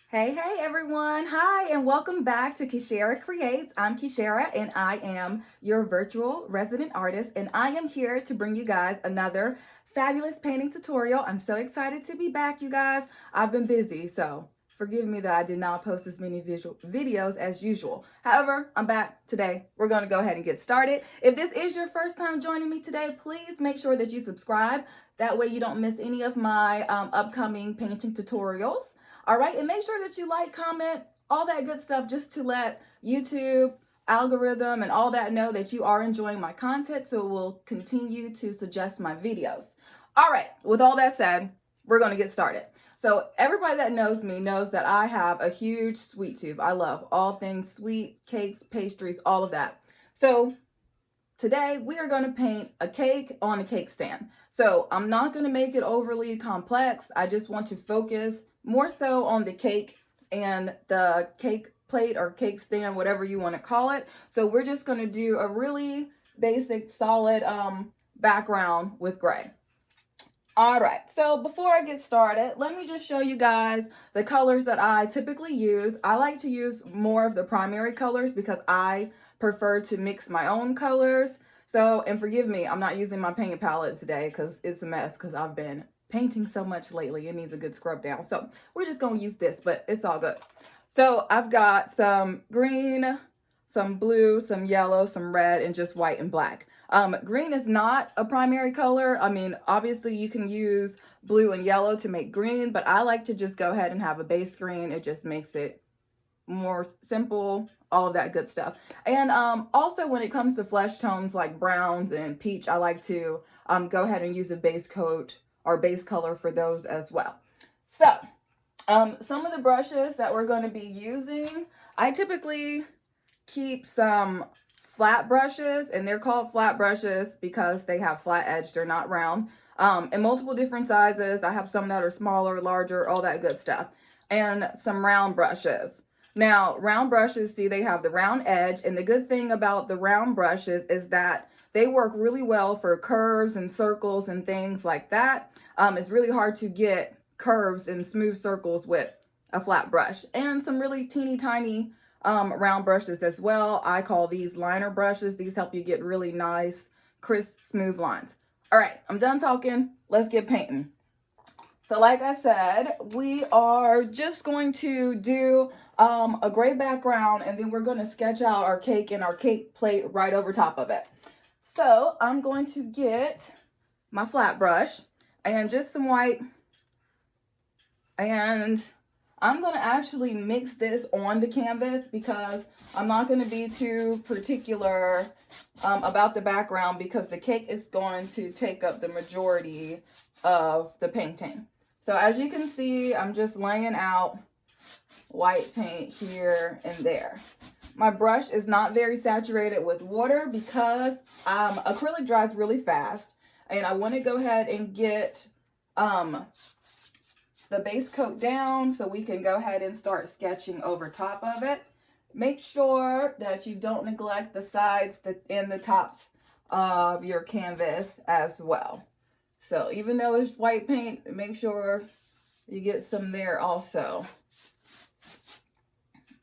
Hey everyone. Hi and welcome back to Kicherra Creates. I'm Kicherra and I am your virtual resident artist and I am here to bring you guys another fabulous painting tutorial. I'm so excited to be back, you guys. I've been busy, so forgive me that I did not post as many visual videos as usual. However, I'm back today. We're going to go ahead and get started. If this is your first time joining me today, please make sure that you subscribe. That way you don't miss any of my upcoming painting tutorials. All right, and make sure that you like, comment, all that good stuff just to let YouTube, algorithm, and all that know that you are enjoying my content, so it will continue to suggest my videos. All right, with all that said, we're going to get started. So everybody that knows me knows that I have a huge sweet tooth. I love all things sweet, cakes, pastries, all of that. So today we are going to paint a cake on a cake stand. So I'm not going to make it overly complex. I just want to focus more so on the cake and the cake plate or cake stand, whatever you want to call it. So we're just going to do a really basic solid background with gray. All right, so before I get started, let me just show you guys the colors that I typically use. I like to use more of the primary colors because I prefer to mix my own colors. So, and forgive me, I'm not using my paint palette today because it's a mess because I've been painting so much lately. It needs a good scrub down. So we're just going to use this, but it's all good. So I've got some green, some blue, some yellow, some red, and just white and black. Green is not a primary color. I mean, obviously you can use blue and yellow to make green, but I like to just go ahead and have a base green. It just makes it more simple, all of that good stuff. And also when it comes to flesh tones like browns and peach, I like to go ahead and use a base coat or base color for those as well. So some of the brushes that we're going to be using, I typically keep some flat brushes, and they're called flat brushes because they have flat edge, they're not round, in multiple different sizes. I have some that are smaller, larger, all that good stuff, and some round brushes. Now round brushes, see, they have the round edge, and the good thing about the round brushes is that they work really well for curves and circles and things like that. It's really hard to get curves and smooth circles with a flat brush, and some really teeny tiny round brushes as well. I call these liner brushes. These help you get really nice, crisp, smooth lines. All right, I'm done talking. Let's get painting. So like I said, we are just going to do a gray background, and then we're going to sketch out our cake and our cake plate right over top of it. So I'm going to get my flat brush and just some white, and I'm going to actually mix this on the canvas because I'm not going to be too particular about the background because the cake is going to take up the majority of the painting. So as you can see, I'm just laying out white paint here and there. My brush is not very saturated with water because acrylic dries really fast, and I want to go ahead and get the base coat down so we can go ahead and start sketching over top of it. Make sure that you don't neglect the sides and the tops of your canvas as well. So even though it's white paint, make sure you get some there also.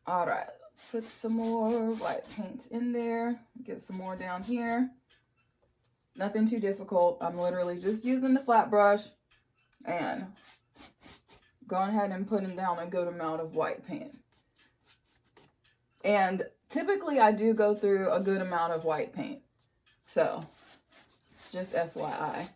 All right, put some more white paint in there. Get some more down here. Nothing too difficult. I'm literally just using the flat brush and going ahead and putting down a good amount of white paint. And typically I do go through a good amount of white paint. So just FYI.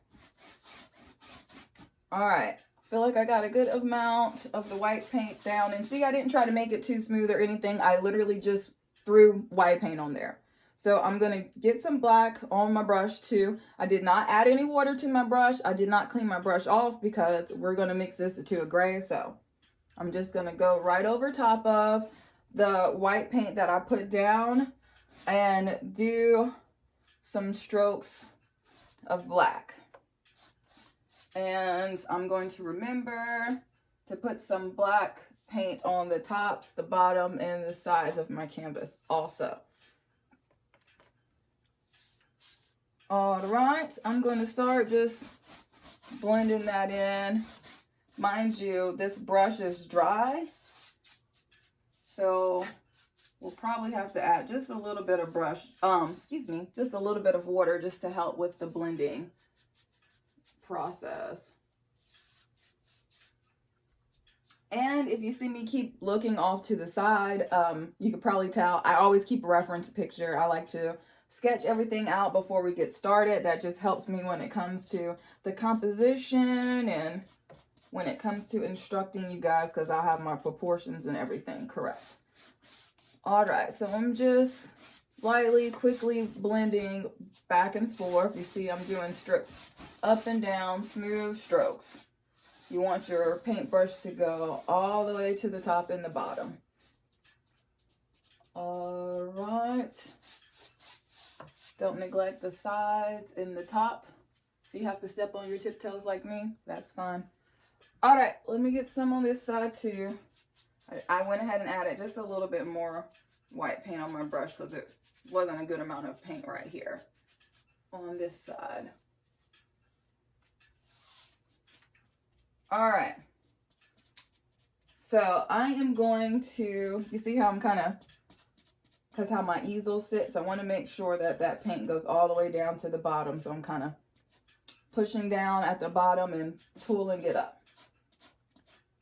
All right. I feel like I got a good amount of the white paint down. And see, I didn't try to make it too smooth or anything. I literally just threw white paint on there. So I'm going to get some black on my brush too. I did not add any water to my brush. I did not clean my brush off because we're going to mix this to a gray. So I'm just going to go right over top of the white paint that I put down and do some strokes of black. And I'm going to remember to put some black paint on the tops, the bottom, and the sides of my canvas also. All right, I'm going to start just blending that in. Mind you, this brush is dry, So we'll probably have to add just a little bit of just a little bit of water just to help with the blending process. And if you see me keep looking off to the side, you can probably tell I always keep a reference picture. I like to sketch everything out before we get started. That just helps me when it comes to the composition and when it comes to instructing you guys, because I have my proportions and everything correct. All right, so I'm just lightly, quickly blending back and forth. You see I'm doing strips up and down, smooth strokes. You want your paintbrush to go all the way to the top and the bottom. All right. Don't neglect the sides and the top. If you have to step on your tiptoes like me, that's fine. All right, let me get some on this side too. I went ahead and added just a little bit more white paint on my brush because it wasn't a good amount of paint right here on this side. All right. So I am going to, you see how I'm kind of, because how my easel sits, I want to make sure that that paint goes all the way down to the bottom. So I'm kind of pushing down at the bottom and pulling it up.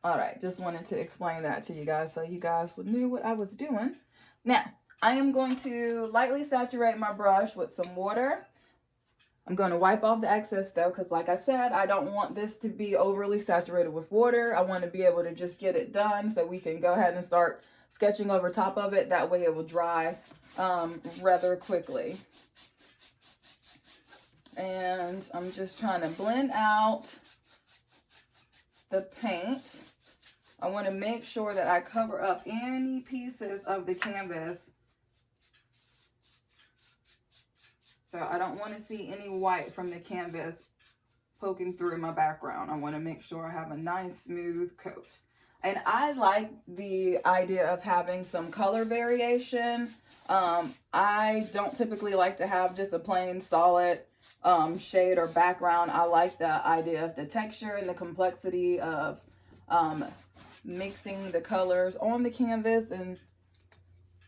All right, just wanted to explain that to you guys so you guys knew what I was doing. Now, I am going to lightly saturate my brush with some water. I'm going to wipe off the excess though, because like I said, I don't want this to be overly saturated with water. I want to be able to just get it done so we can go ahead and start sketching over top of it. That way it will dry rather quickly. And I'm just trying to blend out the paint. I want to make sure that I cover up any pieces of the canvas. So I don't want to see any white from the canvas poking through my background. I want to make sure I have a nice smooth coat. And I like the idea of having some color variation. I don't typically like to have just a plain solid shade or background. I like the idea of the texture and the complexity of mixing the colors on the canvas and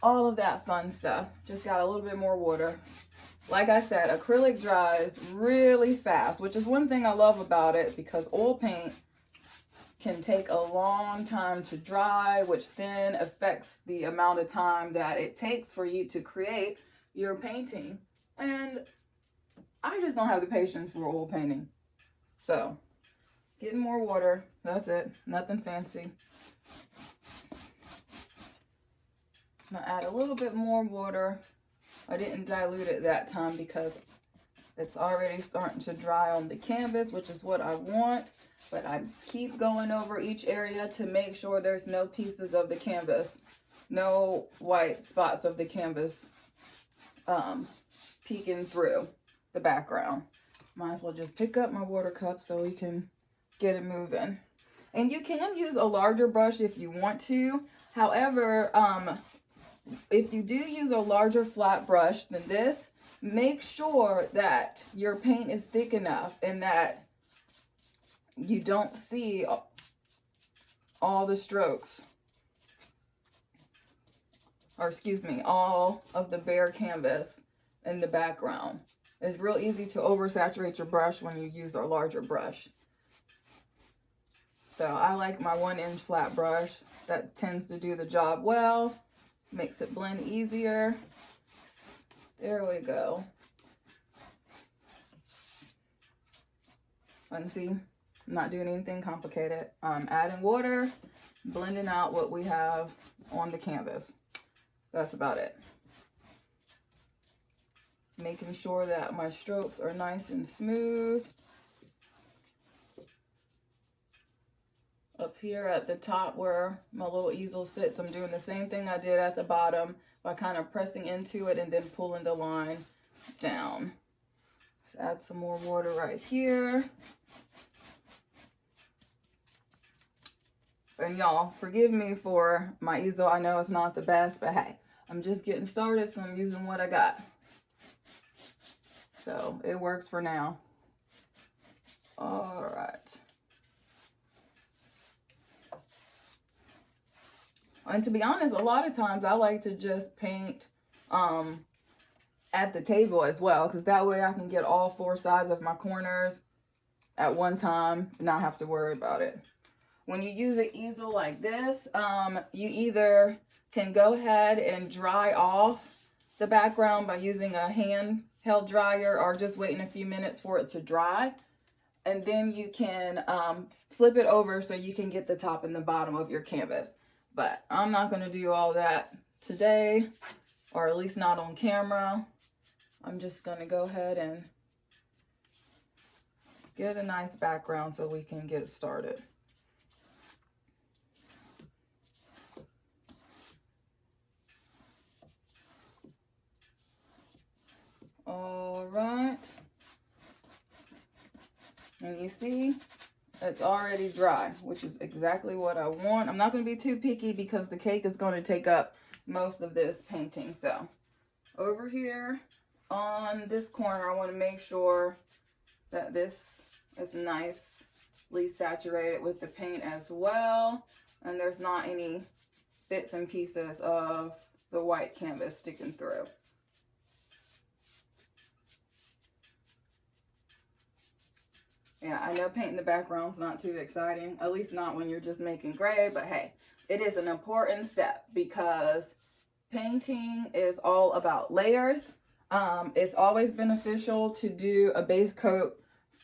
all of that fun stuff. Just got a little bit more water. Like I said, acrylic dries really fast, which is one thing I love about it, because oil paint can take a long time to dry, which then affects the amount of time that it takes for you to create your painting. And I just don't have the patience for oil painting. So, getting more water, that's it, nothing fancy. I'm gonna add a little bit more water. I didn't dilute it that time because it's already starting to dry on the canvas, which is what I want. But I keep going over each area to make sure there's no pieces of the canvas, no white spots of the canvas peeking through the background. Might as well just pick up my water cup so we can get it moving. And you can use a larger brush if you want to. However, if you do use a larger flat brush than this, make sure that your paint is thick enough and that you don't see all the strokes, or excuse me, all of the bare canvas in the background. It's real easy to oversaturate your brush when you use a larger brush. So I like my 1-inch flat brush. That tends to do the job well. Makes it blend easier. There we go. And see, I'm not doing anything complicated. I'm adding water, blending out what we have on the canvas. That's about it. Making sure that my strokes are nice and smooth. Up here at the top where my little easel sits, I'm doing the same thing I did at the bottom by kind of pressing into it and then pulling the line down. Let's add some more water right here. And y'all, forgive me for my easel. I know it's not the best, but hey, I'm just getting started, so I'm using what I got. So it works for now. All right. And to be honest, a lot of times I like to just paint at the table as well, because that way I can get all 4 sides of my corners at one time and not have to worry about it. When you use an easel like this, you either can go ahead and dry off the background by using a handheld dryer or just waiting a few minutes for it to dry. And then you can flip it over so you can get the top and the bottom of your canvas. But I'm not going to do all that today, or at least not on camera. I'm just going to go ahead and get a nice background so we can get started. All right. And you see, it's already dry, which is exactly what I want. I'm not going to be too picky because the cake is going to take up most of this painting. So over here on this corner, I want to make sure that this is nicely saturated with the paint as well, and there's not any bits and pieces of the white canvas sticking through. Yeah, I know painting the background's not too exciting, at least not when you're just making gray, but hey, it is an important step because painting is all about layers. It's always beneficial to do a base coat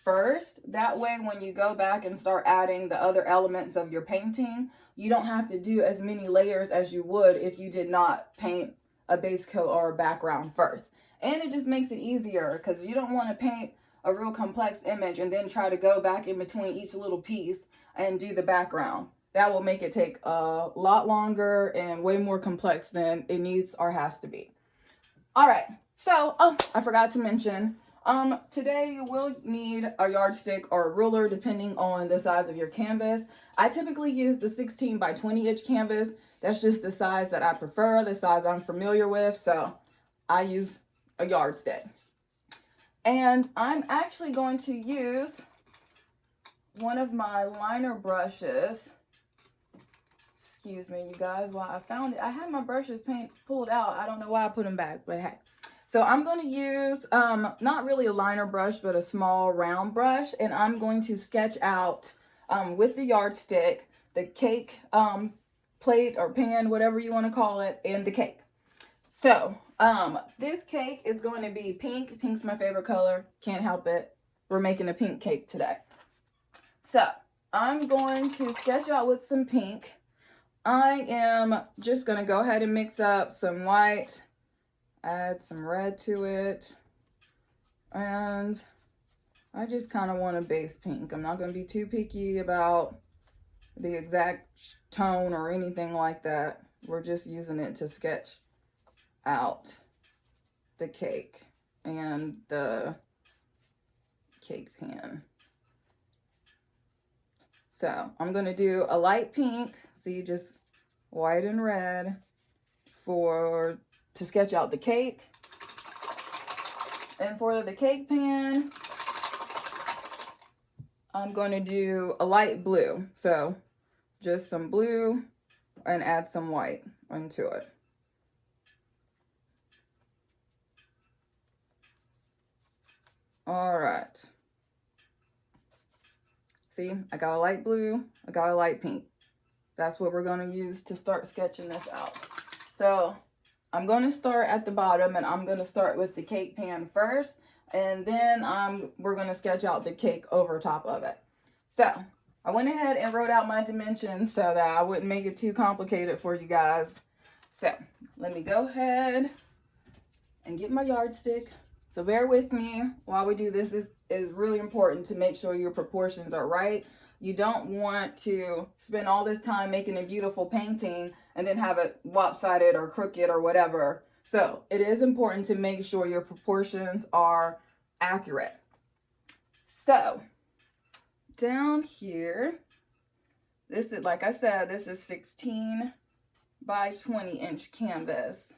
first. That way, when you go back and start adding the other elements of your painting, you don't have to do as many layers as you would if you did not paint a base coat or a background first. And it just makes it easier because you don't want to paint a real complex image and then try to go back in between each little piece and do the background. That will make it take a lot longer and way more complex than it needs or has to be. All right, so, I forgot to mention, today you will need a yardstick or a ruler depending on the size of your canvas. I typically use the 16 by 20 inch canvas. That's just the size that I prefer, the size I'm familiar with, so I use a yardstick. And I'm actually going to use one of my liner brushes. Excuse me, you guys, while I found it. I had my brushes pulled out. I don't know why I put them back, but hey. So I'm going to use, not really a liner brush, but a small round brush. And I'm going to sketch out with the yardstick, the cake plate or pan, whatever you want to call it, and the cake. So this cake is going to be pink. Pink's my favorite color. Can't help it. We're making a pink cake today. So I'm going to sketch out with some pink. I am just going to go ahead and mix up some white, add some red to it, and I just kind of want a base pink. I'm not going to be too picky about the exact tone or anything like that. We're just using it to sketch out the cake and the cake pan. So I'm going to do a light pink, see, just white and red to sketch out the cake. And for the cake pan, I'm going to do a light blue. So just some blue and add some white into it. All right. See, I got a light blue, I got a light pink. That's what we're going to use to start sketching this out. So I'm going to start at the bottom, and I'm going to start with the cake pan first, and then we're going to sketch out the cake over top of it. So I went ahead and wrote out my dimensions so that I wouldn't make it too complicated for you guys. So let me go ahead and get my yardstick. So bear with me while we do this. This is really important to make sure your proportions are right. You don't want to spend all this time making a beautiful painting and then have it lopsided or crooked or whatever. So it is important to make sure your proportions are accurate. So down here, this is, like I said, this is 16 by 20 inch canvas.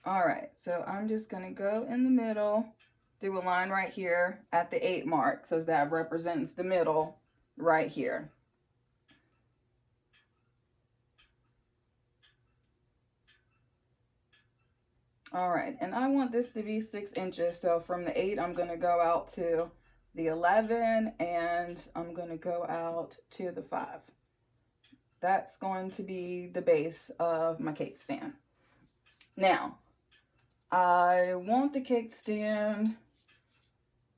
All right, so I'm just gonna go in the middle, do a line right here at the 8 mark, because that represents the middle right here. All right, and I want this to be 6 inches. So from the 8, I'm going to go out to the 11, and I'm going to go out to the 5. That's going to be the base of my cake stand. Now, I want the cake stand,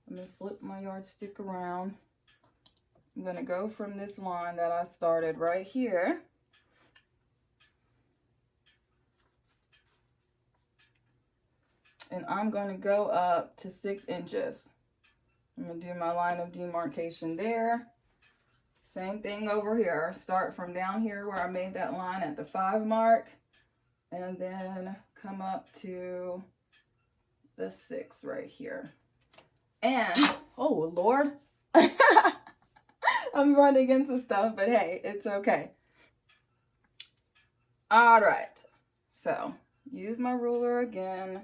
let me flip my yardstick around. I'm going to go from this line that I started right here. And I'm going to go up to 6 inches. I'm going to do my line of demarcation there. Same thing over here. Start from down here where I made that line at the 5 mark. And then come up to the 6 right here. And, oh Lord, I'm running into stuff, but hey, it's okay. All right, so use my ruler again.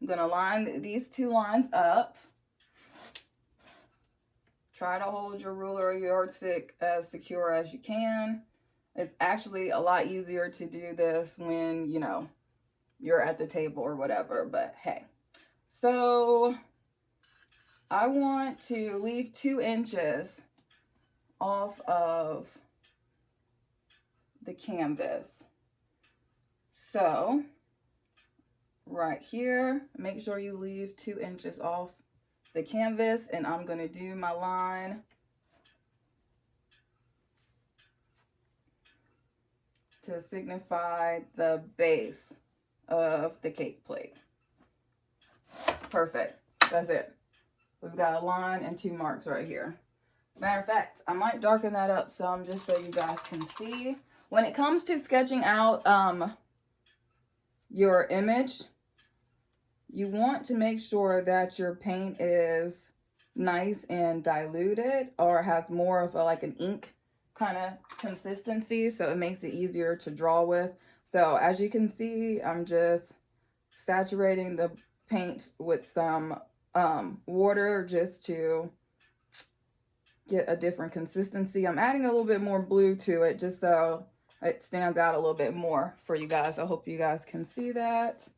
I'm gonna line these 2 lines up. Try to hold your ruler or yardstick as secure as you can. It's actually a lot easier to do this when, you know, you're at the table or whatever, but hey. So I want to leave 2 inches off of the canvas. So right here, make sure you leave 2 inches off the canvas, and I'm going to do my line to signify the base of the cake plate. Perfect. That's it. We've got a line and 2 marks right here. Matter of fact, I might darken that up some just so you guys can see. When it comes to sketching out your image, you want to make sure that your paint is nice and diluted, or has more of a, like an ink kind of consistency, so it makes it easier to draw with. So as you can see, I'm just saturating the paint with some water just to get a different consistency. I'm adding a little bit more blue to it just so it stands out a little bit more for you guys. I hope you guys can see that.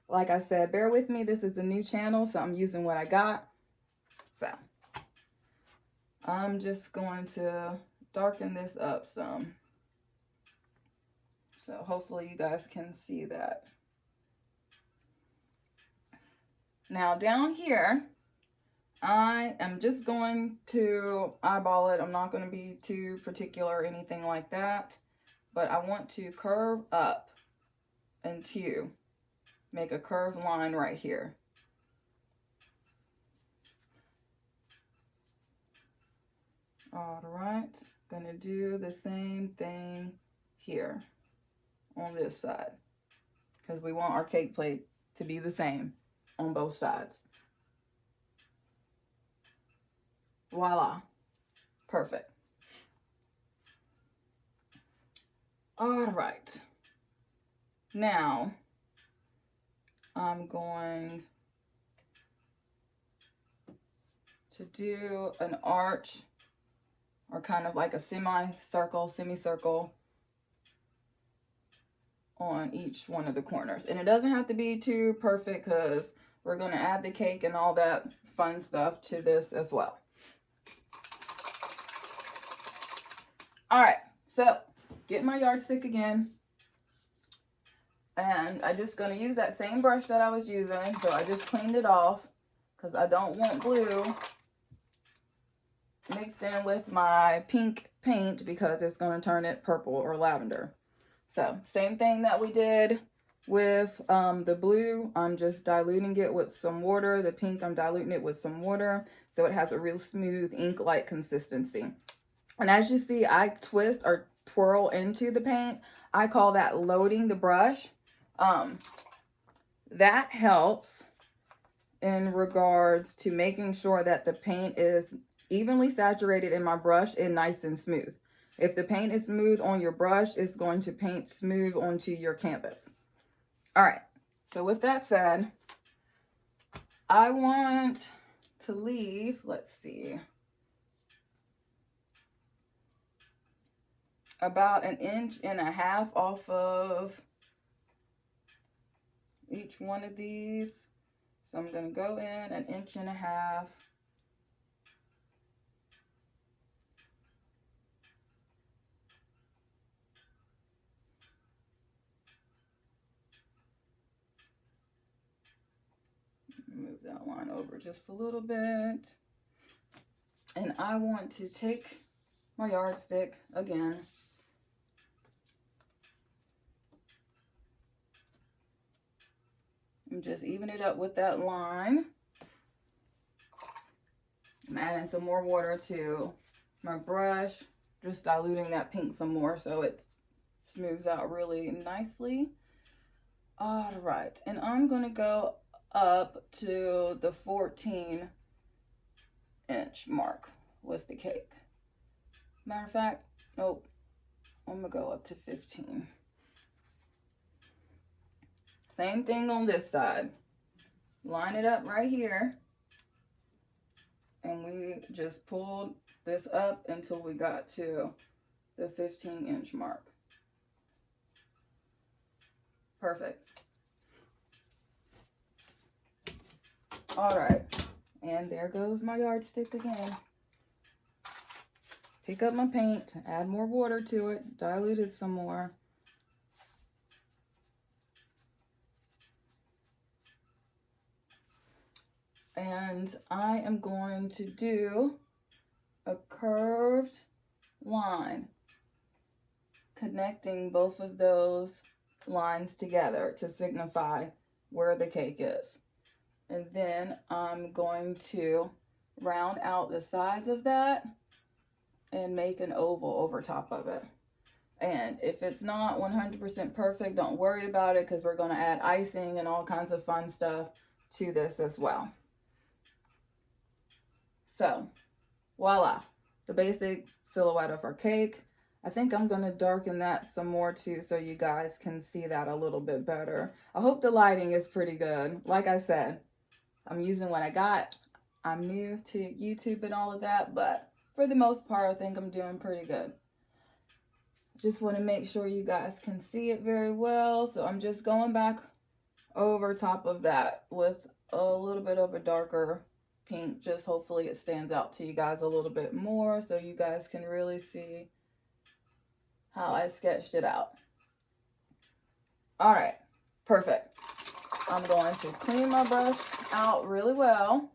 Like I said, bear with me. This is a new channel, so I'm using what I got. So I'm just going to darken this up some. So hopefully you guys can see that. Now down here, I am just going to eyeball it. I'm not going to be too particular or anything like that. But I want to curve up into make a curved line right here. All right, gonna do the same thing here on this side, because we want our cake plate to be the same on both sides. Voila, perfect. All right, now I'm going to do an arch, or kind of like a semicircle on each one of the corners. And it doesn't have to be too perfect, because we're going to add the cake and all that fun stuff to this as well. All right, so get my yardstick again. And I'm just going to use that same brush that I was using. So I just cleaned it off because I don't want blue mixed in with my pink paint, because it's going to turn it purple or lavender. So same thing that we did with the blue. I'm just diluting it with some water. The pink, I'm diluting it with some water, so it has a real smooth ink-like consistency. And as you see, I twist or twirl into the paint. I call that loading the brush. That helps in regards to making sure that the paint is evenly saturated in my brush and nice and smooth. If the paint is smooth on your brush, it's going to paint smooth onto your canvas. All right, so with that said, I want to leave, let's see, about 1.5 inches off of each one of these. So I'm going to go in 1.5 inches. Move that line over just a little bit. And I want to take my yardstick again. And just even it up with that line. I'm adding some more water to my brush, just diluting that pink some more so it smooths out really nicely. All right, and I'm going to go up to the 14-inch mark with the cake. Matter of fact, nope, I'm going to go up to 15. Same thing on this side. Line it up right here. And we just pulled this up until we got to the 15-inch mark. Perfect. All right, and there goes my yardstick again. Pick up my paint, add more water to it, dilute it some more. And I am going to do a curved line connecting both of those lines together to signify where the cake is. And then I'm going to round out the sides of that and make an oval over top of it. And if it's not 100% perfect, don't worry about it, because we're going to add icing and all kinds of fun stuff to this as well. So, voila, the basic silhouette of our cake. I think I'm going to darken that some more too so you guys can see that a little bit better. I hope the lighting is pretty good. Like I said, I'm using what I got. I'm new to YouTube and all of that, but for the most part, I think I'm doing pretty good. Just want to make sure you guys can see it very well. So I'm just going back over top of that with a little bit of a darker pink. Just hopefully it stands out to you guys a little bit more so you guys can really see how I sketched it out. All right, perfect. I'm going to clean my brush out really well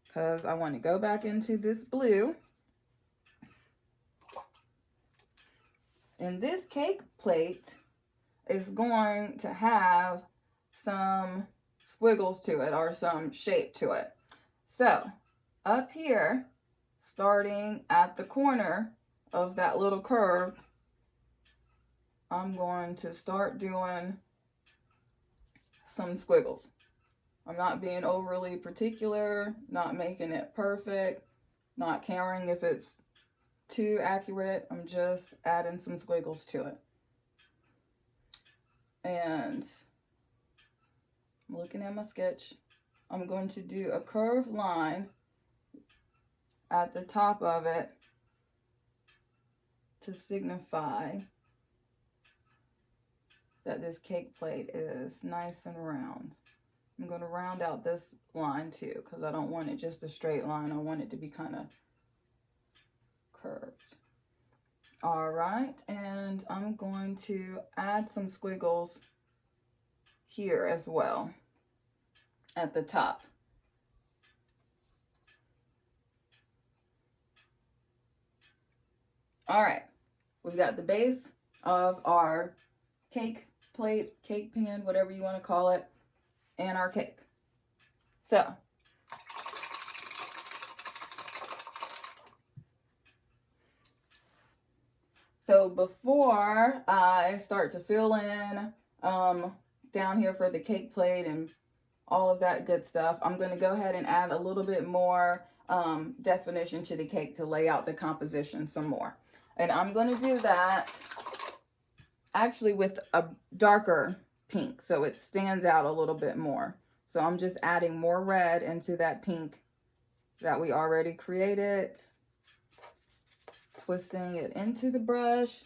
because I want to go back into this blue. And this cake plate is going to have some squiggles to it or some shape to it. So up here, starting at the corner of that little curve, I'm going to start doing some squiggles. I'm not being overly particular, not making it perfect, not caring if it's too accurate. I'm just adding some squiggles to it. And looking at my sketch, I'm going to do a curved line at the top of it to signify that this cake plate is nice and round. I'm going to round out this line too because I don't want it just a straight line. I want it to be kind of curved. All right, and I'm going to add some squiggles here as well at the top. All right, we've got the base of our cake plate, cake pan, whatever you want to call it, and our cake. So before I start to fill in down here for the cake plate and all of that good stuff, I'm going to go ahead and add a little bit more definition to the cake to lay out the composition some more. And I'm going to do that actually with a darker pink so it stands out a little bit more. So I'm just adding more red into that pink that we already created, twisting it into the brush,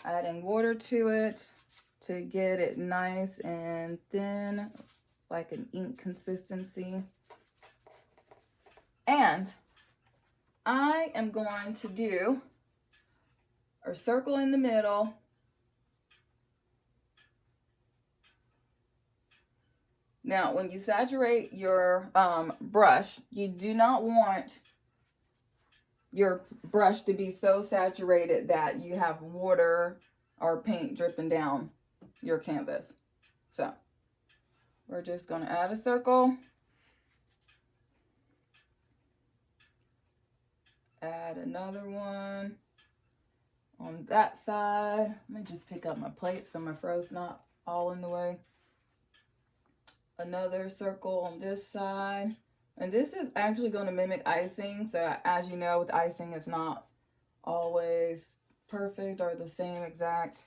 adding water to it, to get it nice and thin, like an ink consistency. And I am going to do a circle in the middle. Now, when you saturate your brush, you do not want your brush to be so saturated that you have water or paint dripping down your canvas. So, we're just going to add a circle. Add another one on that side. Let me just pick up my plate so my fro's not all in the way. Another circle on this side. And this is actually going to mimic icing. So as you know, with icing, it's not always perfect or the same exact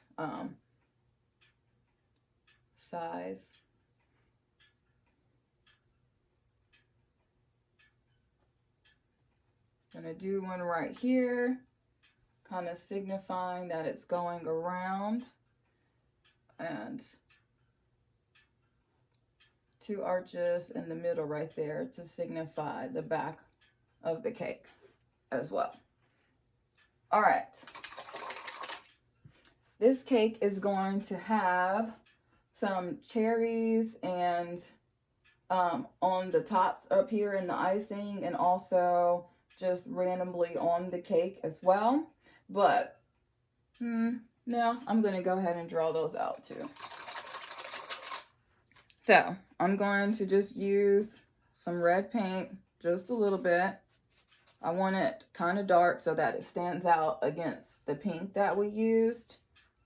size. I'm going to do one right here, kind of signifying that it's going around, and 2 arches in the middle right there to signify the back of the cake as well. All right. This cake is going to have some cherries and on the tops up here in the icing, and also just randomly on the cake as well. But now I'm going to go ahead and draw those out too. So I'm going to just use some red paint, just a little bit. I want it kind of dark so that it stands out against the pink that we used.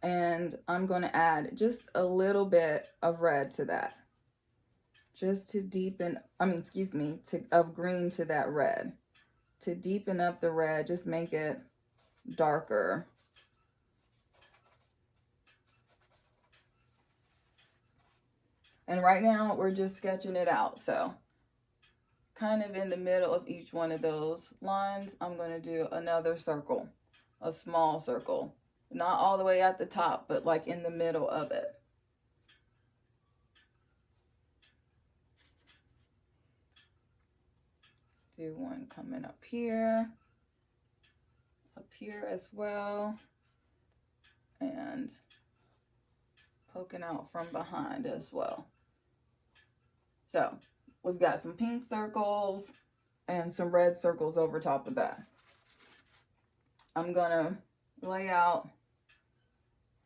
And I'm going to add just a little bit of red to that, just to deepen, of green to that red. To deepen up the red, just make it darker. And right now we're just sketching it out. So kind of in the middle of each one of those lines, I'm going to do another circle, a small circle. Not all the way at the top, but like in the middle of it. Do one coming up here as well, and poking out from behind as well. So we've got some pink circles and some red circles over top of that. I'm gonna lay out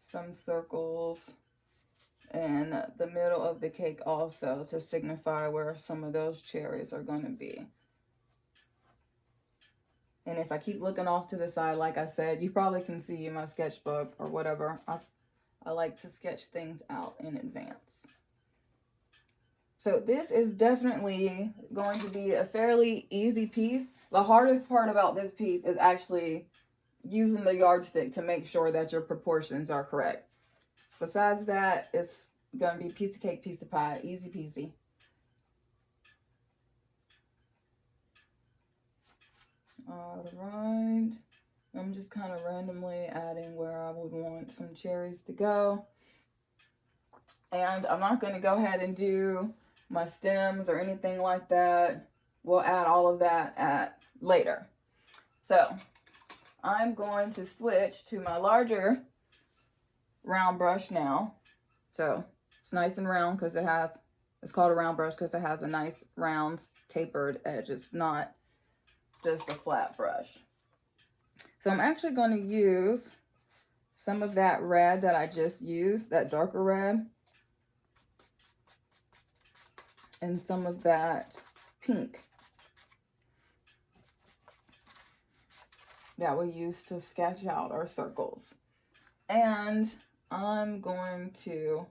some circles in the middle of the cake also to signify where some of those cherries are going to be. And if I keep looking off to the side, like I said, you probably can see in my sketchbook or whatever. I like to sketch things out in advance. So this is definitely going to be a fairly easy piece. The hardest part about this piece is actually using the yardstick to make sure that your proportions are correct. Besides that, it's going to be piece of cake, piece of pie, easy peasy. All right. I'm just kind of randomly adding where I would want some cherries to go. And I'm not going to go ahead and do my stems or anything like that. We'll add all of that later. So I'm going to switch to my larger round brush now. So it's nice and round because it's called a round brush because it has a nice round tapered edge. It's not just a flat brush. So I'm actually going to use some of that red that I just used, that darker red, and some of that pink that we use to sketch out our circles. And I'm going to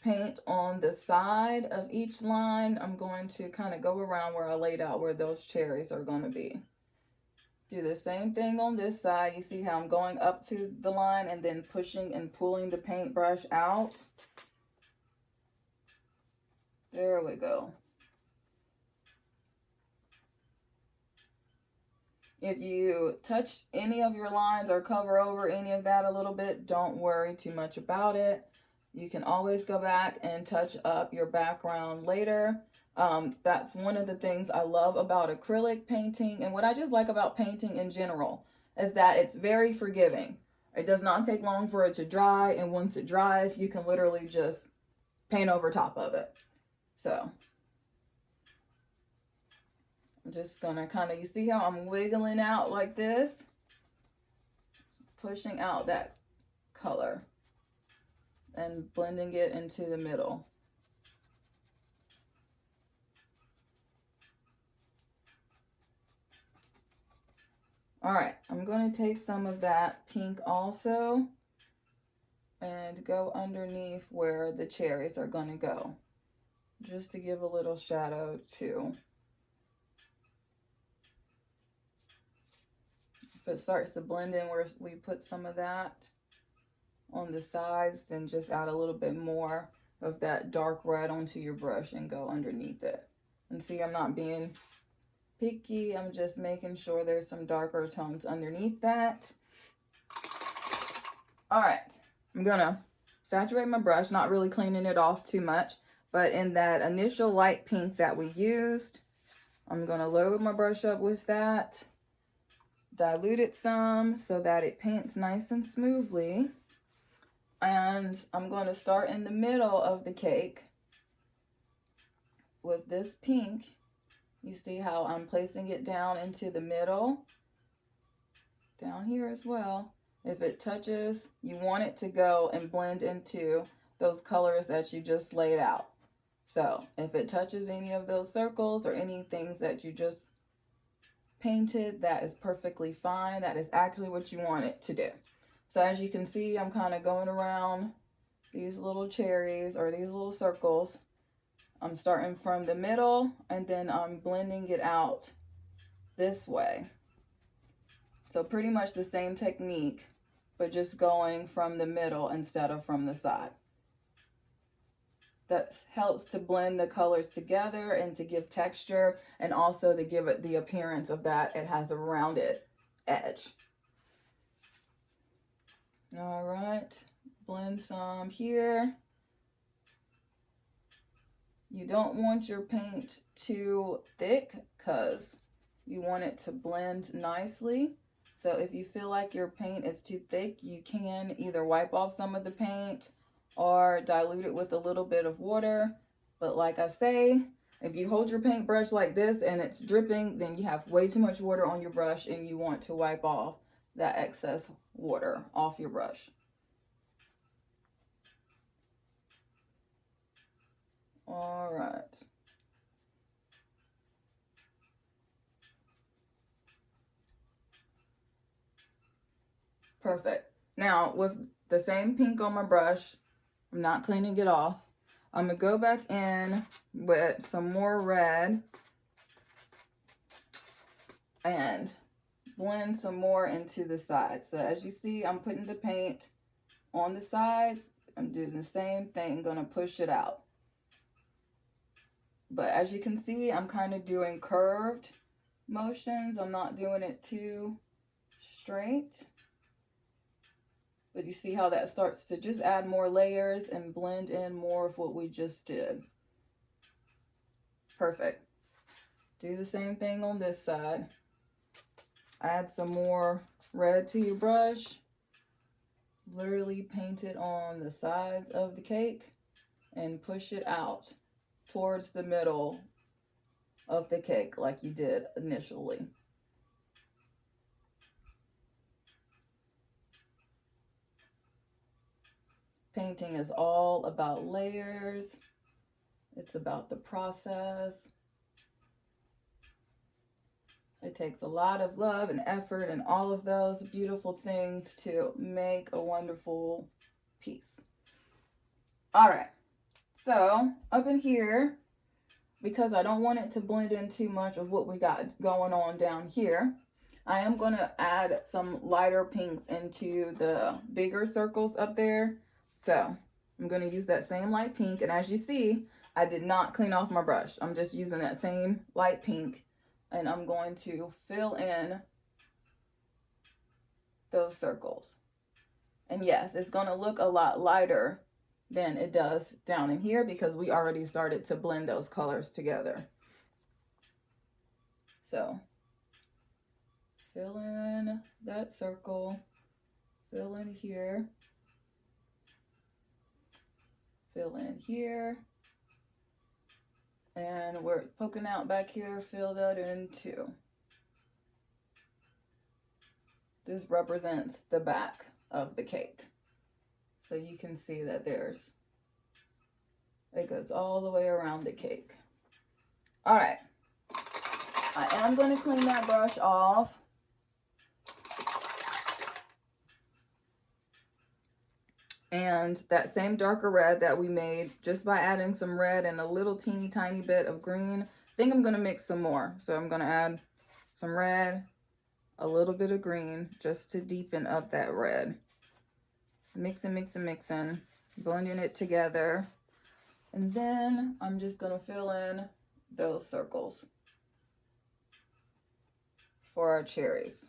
paint on the side of each line. I'm going to kind of go around where I laid out where those cherries are going to be. Do the same thing on this side. You see how I'm going up to the line and then pushing and pulling the paintbrush out. There we go. If you touch any of your lines or cover over any of that a little bit, don't worry too much about it. You can always go back and touch up your background later. That's one of the things I love about acrylic painting, and what I just like about painting in general is that it's very forgiving. It does not take long for it to dry, and once it dries, you can literally just paint over top of it. So I'm just gonna kind of, you see how I'm wiggling out like this, pushing out that color and blending it into the middle. All right, I'm going to take some of that pink also and go underneath where the cherries are going to go, just to give a little shadow too. If it starts to blend in where we put some of that on the sides, then just add a little bit more of that dark red onto your brush and go underneath it. And see, I'm not being picky, I'm just making sure there's some darker tones underneath that. All right, I'm gonna saturate my brush, not really cleaning it off too much, but in that initial light pink that we used, I'm gonna load my brush up with that, dilute it some so that it paints nice and smoothly. And I'm going to start in the middle of the cake with this pink. You see how I'm placing it down into the middle, down here as well. If it touches, you want it to go and blend into those colors that you just laid out. So if it touches any of those circles or any things that you just painted, that is perfectly fine. That is actually what you want it to do. So as you can see, I'm kind of going around these little cherries or these little circles. I'm starting from the middle and then I'm blending it out this way. So pretty much the same technique, but just going from the middle instead of from the side. That helps to blend the colors together and to give texture, and also to give it the appearance of that it has a rounded edge. All right, blend some here. You don't want your paint too thick because you want it to blend nicely. So if you feel like your paint is too thick, you can either wipe off some of the paint or dilute it with a little bit of water. But like I say, if you hold your paintbrush like this and it's dripping, then you have way too much water on your brush and you want to wipe off that excess water off your brush. All right. Perfect. Now with the same pink on my brush, I'm not cleaning it off. I'm gonna go back in with some more red and blend some more into the sides. So as you see, I'm putting the paint on the sides. I'm doing the same thing. I'm gonna push it out. But as you can see, I'm kind of doing curved motions. I'm not doing it too straight. But you see how that starts to just add more layers and blend in more of what we just did. Perfect. Do the same thing on this side. Add some more red to your brush. Literally paint it on the sides of the cake and push it out towards the middle of the cake like you did initially. Painting is all about layers. It's about the process. It takes a lot of love and effort and all of those beautiful things to make a wonderful piece. All right. So up in here, because I don't want it to blend in too much of what we got going on down here, I am going to add some lighter pinks into the bigger circles up there. So I'm going to use that same light pink. And as you see, I did not clean off my brush. I'm just using that same light pink. And I'm going to fill in those circles. And yes, it's going to look a lot lighter than it does down in here because we already started to blend those colors together. So fill in that circle, fill in here, fill in here, and where it's poking out back here, fill that in too. This represents the back of the cake. So you can see that it goes all the way around the cake. All right, I am going to clean that brush off. And that same darker red that we made, just by adding some red and a little teeny tiny bit of green, I think I'm going to mix some more. So I'm going to add some red, a little bit of green, just to deepen up that red. Mixing, mixing, mixing, blending it together. And then I'm just going to fill in those circles for our cherries.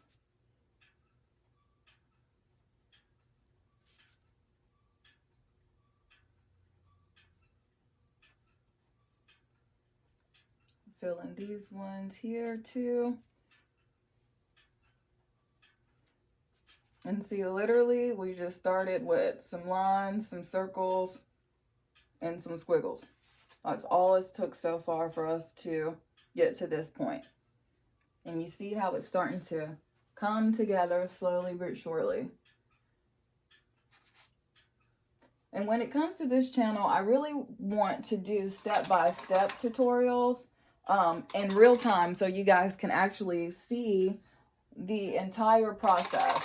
Fill in these ones here too. And see, literally, we just started with some lines, some circles, and some squiggles. That's all it took so far for us to get to this point. And you see how it's starting to come together slowly but surely. And when it comes to this channel, I really want to do step-by-step tutorials in real time so you guys can actually see the entire process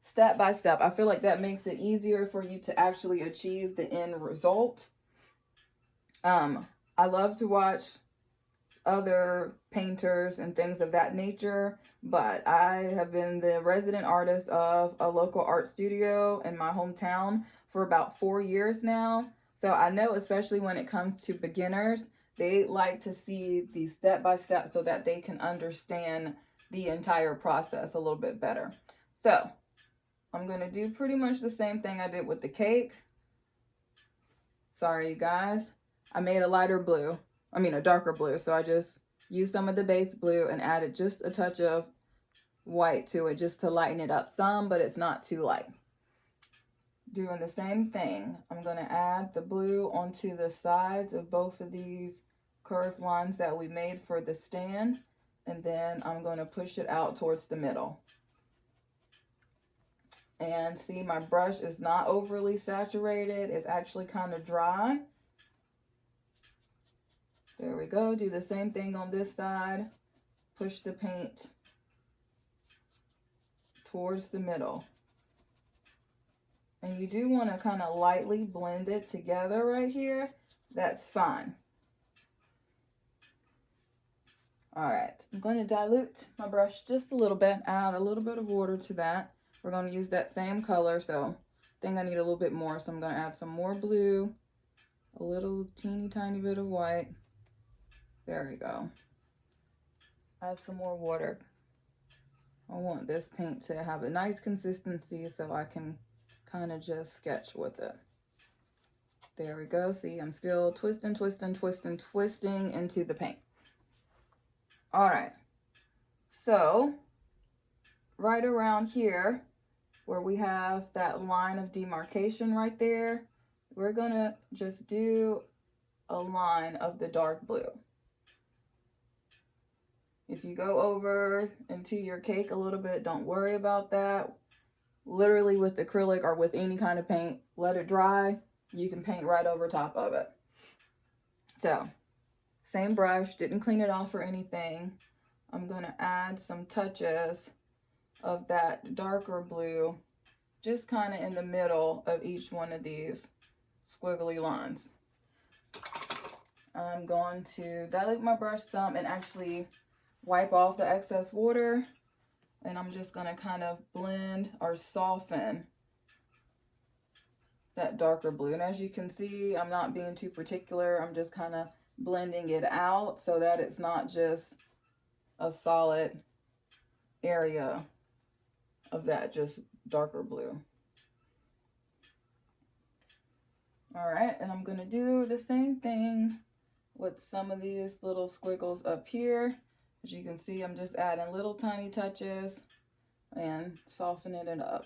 step by step. I feel like that makes it easier for you to actually achieve the end result. I love to watch other painters and things of that nature, but I have been the resident artist of a local art studio in my hometown for about 4 years now. So I know, especially when it comes to beginners, they like to see the step-by-step so that they can understand the entire process a little bit better. So I'm going to do pretty much the same thing I did with the cake. Sorry, you guys. I made a darker blue. So I just used some of the base blue and added just a touch of white to it just to lighten it up some, but it's not too light. Doing the same thing, I'm going to add the blue onto the sides of both of these curved lines that we made for the stand, and then I'm going to push it out towards the middle. And see, my brush is not overly saturated. It's actually kind of dry. There we go. Do the same thing on this side. Push the paint towards the middle. And you do want to kind of lightly blend it together right here. That's fine. All right, I'm going to dilute my brush just a little bit, add a little bit of water to that. We're going to use that same color, so I think I need a little bit more. So I'm going to add some more blue, a little teeny tiny bit of white. There we go. Add some more water. I want this paint to have a nice consistency so I can kind of just sketch with it. There we go. See, I'm still twisting, twisting, twisting, twisting into the paint. All right. So right around here where we have that line of demarcation right there, we're going to just do a line of the dark blue. If you go over into your cake a little bit, don't worry about that. Literally with acrylic or with any kind of paint, let it dry. You can paint right over top of it. So, same brush, didn't clean it off or anything. I'm going to add some touches of that darker blue, just kind of in the middle of each one of these squiggly lines. I'm going to dilute my brush some and actually wipe off the excess water. And I'm just going to kind of blend or soften that darker blue. And as you can see, I'm not being too particular. I'm just kind of blending it out so that it's not just a solid area of that just darker blue. All right, and I'm gonna do the same thing with some of these little squiggles up here. As you can see, I'm just adding little tiny touches and softening it up.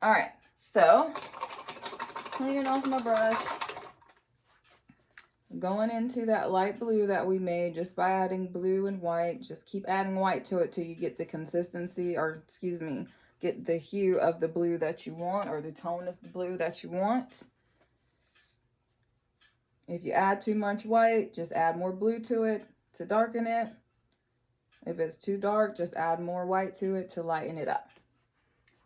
All right, so cleaning off my brush, going into that light blue that we made just by adding blue and white. Just keep adding white to it till you get the consistency, or excuse me, get the hue of the blue that you want, or the tone of the blue that you want. If you add too much white, just add more blue to it to darken it. If it's too dark, just add more white to it to lighten it up.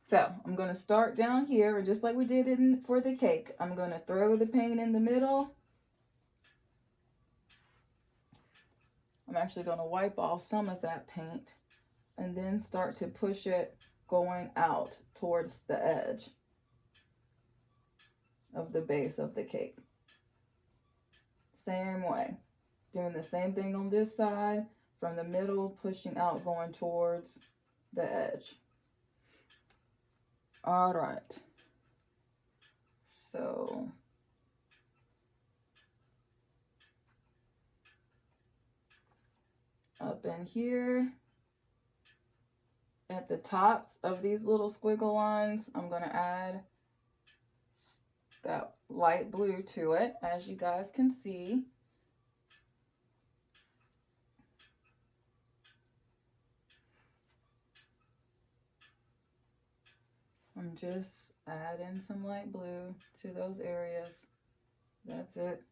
So I'm going to start down here, and just like we did for the cake, I'm going to throw the paint in the middle. I'm actually going to wipe off some of that paint and then start to push it going out towards the edge of the base of the cake. Same way, doing the same thing on this side, from the middle, pushing out, going towards the edge. All right, so up in here at the tops of these little squiggle lines, I'm going to add that light blue to it, as you guys can see. I'm just adding some light blue to those areas. That's it.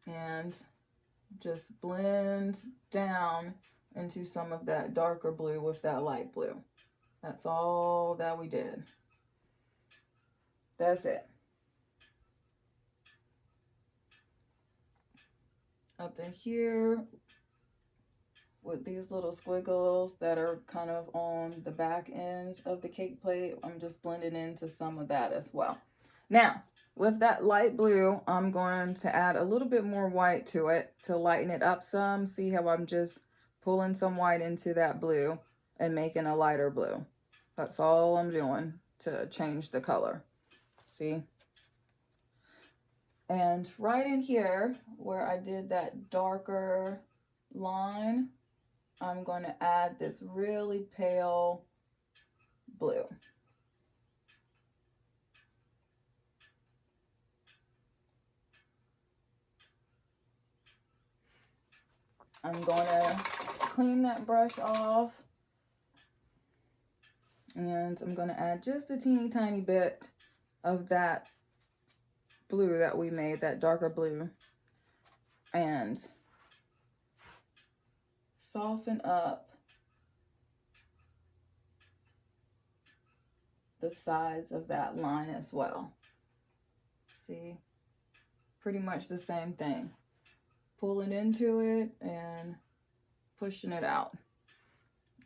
And just blend down into some of that darker blue with that light blue. That's all that we did. That's it. Up in here with these little squiggles that are kind of on the back end of the cake plate, I'm just blending into some of that as well. Now, with that light blue, I'm going to add a little bit more white to it to lighten it up some. See how I'm just pulling some white into that blue and making a lighter blue. That's all I'm doing to change the color. See? And right in here where I did that darker line, I'm going to add this really pale blue. I'm going to clean that brush off, and I'm going to add just a teeny tiny bit of that blue that we made, that darker blue, and soften up the sides of that line as well. See? Pretty much the same thing. Pulling into it and pushing it out.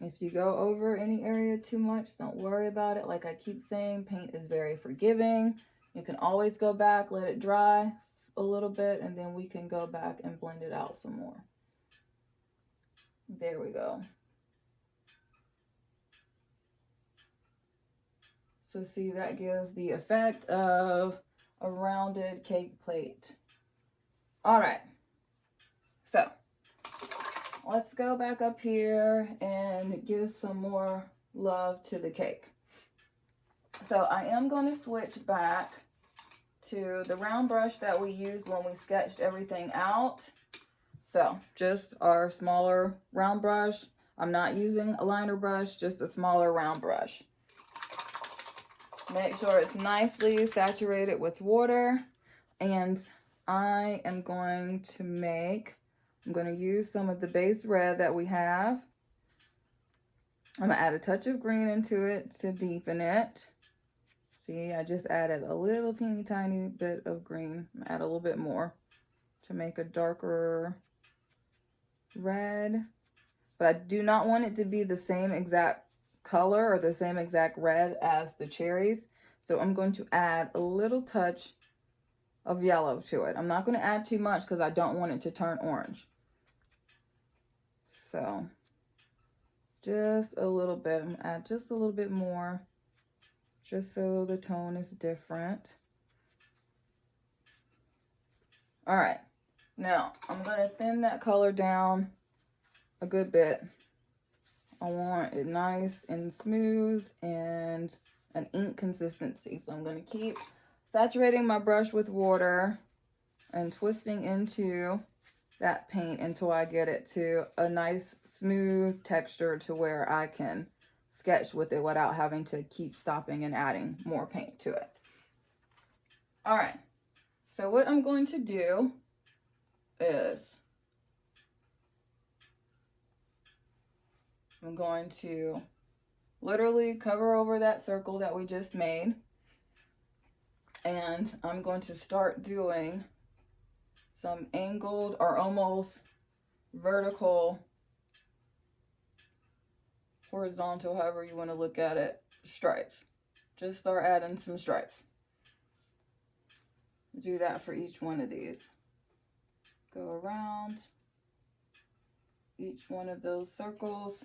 If you go over any area too much, don't worry about it. Like I keep saying, paint is very forgiving. You can always go back, let it dry a little bit, and then we can go back and blend it out some more. There we go. So see, that gives the effect of a rounded cake plate. All right. So let's go back up here and give some more love to the cake. So I am going to switch back to the round brush that we used when we sketched everything out. So just our smaller round brush. I'm not using a liner brush, just a smaller round brush. Make sure it's nicely saturated with water. And I am going to use some of the base red that we have. I'm going to add a touch of green into it to deepen it. See, I just added a little teeny tiny bit of green. I'm going to add a little bit more to make a darker red. but I do not want it to be the same exact color or the same exact red as the cherries. So I'm going to add a little touch of yellow to it. I'm not going to add too much because I don't want it to turn orange. So just a little bit. I'm going to add just a little bit more, just so the tone is different. All right, now I'm going to thin that color down a good bit. I want it nice and smooth and an ink consistency. So I'm going to keep saturating my brush with water and twisting into that paint until I get it to a nice smooth texture to where I can sketch with it without having to keep stopping and adding more paint to it. All right, so what I'm going to do is I'm going to literally cover over that circle that we just made, and I'm going to start doing some angled or almost vertical, horizontal, however you want to look at it, stripes. Just start adding some stripes. Do that for each one of these. Go around each one of those circles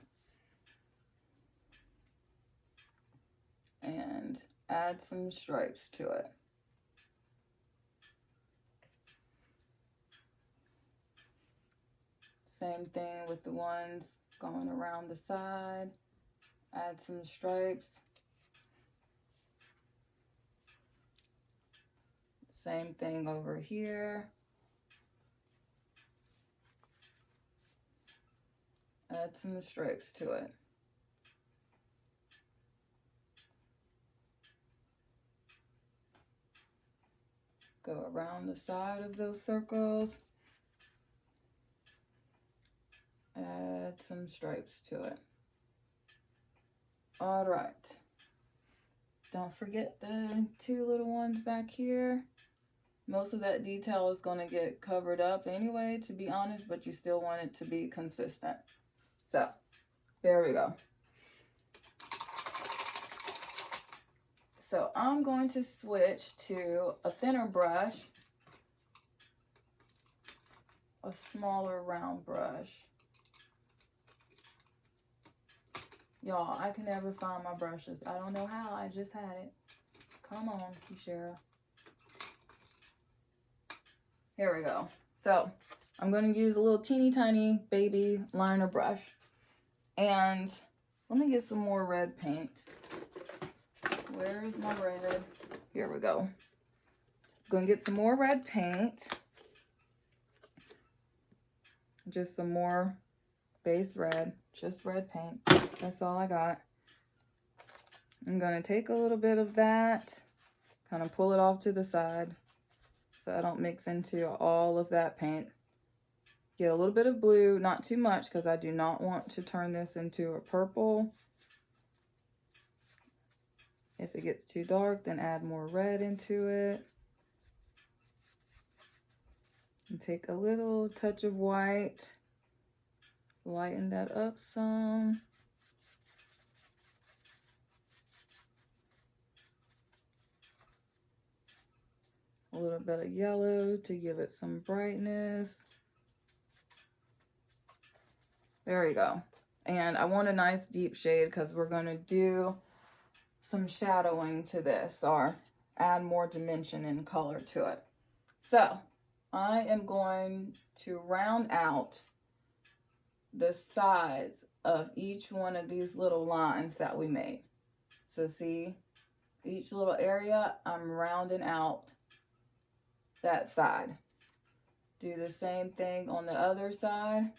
and add some stripes to it. Same thing with the ones going around the side. Add some stripes. Same thing over here. Add some stripes to it. Go around the side of those circles. Add some stripes to it. All right. Don't forget the two little ones back here. Most of that detail is going to get covered up anyway, to be honest, but you still want it to be consistent. So, there we go. So, I'm going to switch to a thinner brush, a smaller round brush. Y'all, I can never find my brushes. I don't know how, I just had it. Come on, Kicherra. Here we go. So I'm going to use a little teeny tiny baby liner brush. And let me get some more red paint. Where's my red? Here we go. I'm going to get some more red paint. Just some more base red. Just red paint. That's all I got. I'm going to take a little bit of that. Kind of pull it off to the side, so I don't mix into all of that paint. Get a little bit of blue, not too much, because I do not want to turn this into a purple. If it gets too dark, then add more red into it. And take a little touch of white, lighten that up some. A little bit of yellow to give it some brightness. There we go. And I want a nice deep shade because we're going to do some shadowing to this, or add more dimension and color to it. So I am going to round out the sides of each one of these little lines that we made. So see, each little area, I'm rounding out that side. Do the same thing on the other side.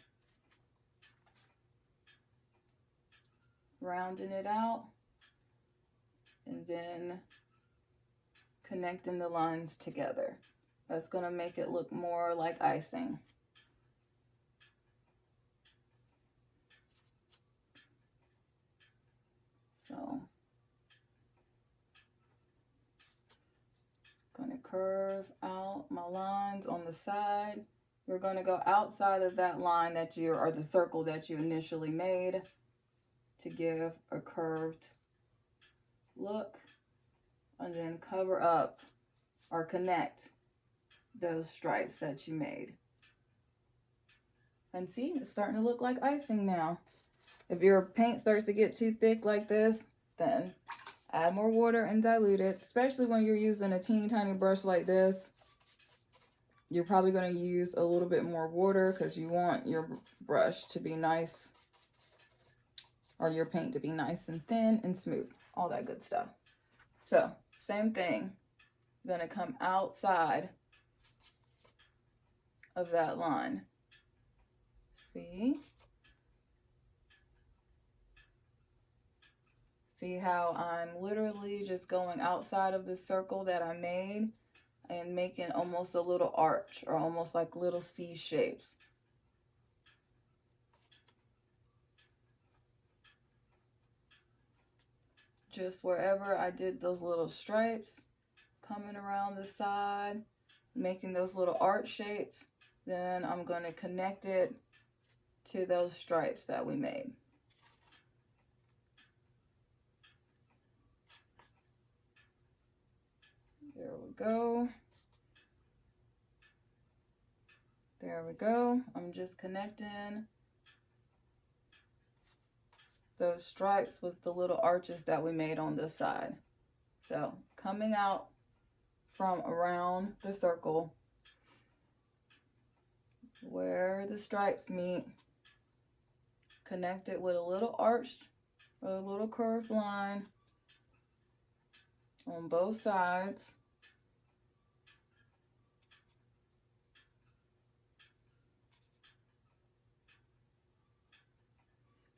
Rounding it out. And then connecting the lines together. That's going to make it look more like icing. So, going to curve out my lines on the side. We're going to go outside of that line that you, or the circle that you initially made, to give a curved look, and then cover up or connect those stripes that you made. And see, it's starting to look like icing now. If your paint starts to get too thick like this, then add more water and dilute it, especially when you're using a teeny tiny brush like this. You're probably going to use a little bit more water because you want your brush to be nice, or your paint to be nice and thin and smooth, all that good stuff. So, same thing. I'm going to come outside of that line. See? See how I'm literally just going outside of the circle that I made and making almost a little arch, or almost like little C shapes. Just wherever I did those little stripes, coming around the side, making those little arch shapes, then I'm going to connect it to those stripes that we made. There we go. There we go. I'm just connecting those stripes with the little arches that we made on this side. So coming out from around the circle where the stripes meet, connect it with a little arched, a little curved line on both sides.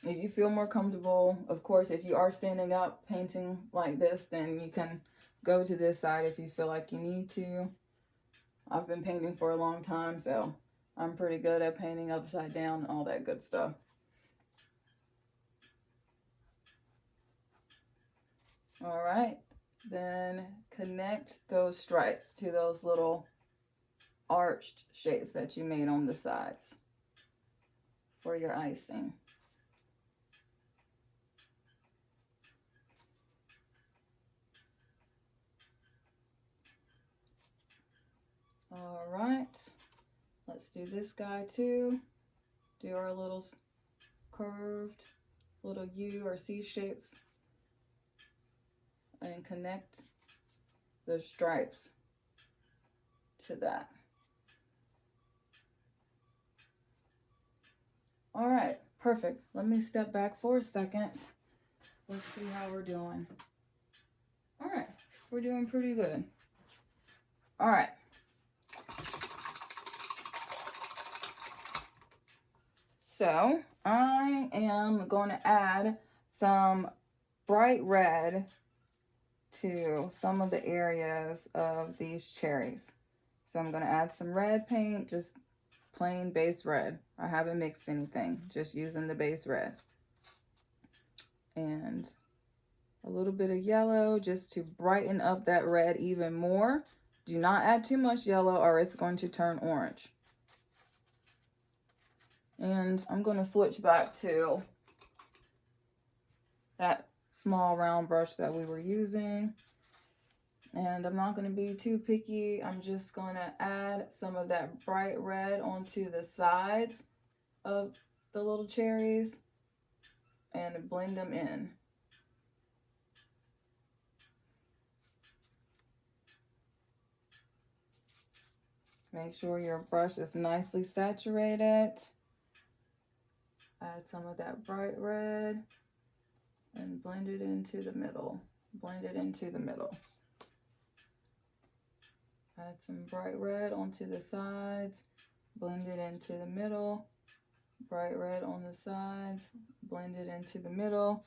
If you feel more comfortable, of course, if you are standing up painting like this, then you can go to this side if you feel like you need to. I've been painting for a long time, so I'm pretty good at painting upside down and all that good stuff. All right, then connect those stripes to those little arched shapes that you made on the sides for your icing. All right, let's do this guy too. Do our little curved little U or C shapes and connect the stripes to that. All right, perfect. Let me step back for a second. Let's see how we're doing. All right, we're doing pretty good. All right. So I am going to add some bright red to some of the areas of these cherries. So I'm going to add some red paint, just plain base red. I haven't mixed anything, just using the base red. And a little bit of yellow just to brighten up that red even more. Do not add too much yellow or it's going to turn orange. And I'm going to switch back to that small round brush that we were using. And I'm not going to be too picky. I'm just going to add some of that bright red onto the sides of the little cherries and blend them in. Make sure your brush is nicely saturated. Add some of that bright red and blend it into the middle. Blend it into the middle. Add some bright red onto the sides. Blend it into the middle. Bright red on the sides. Blend it into the middle.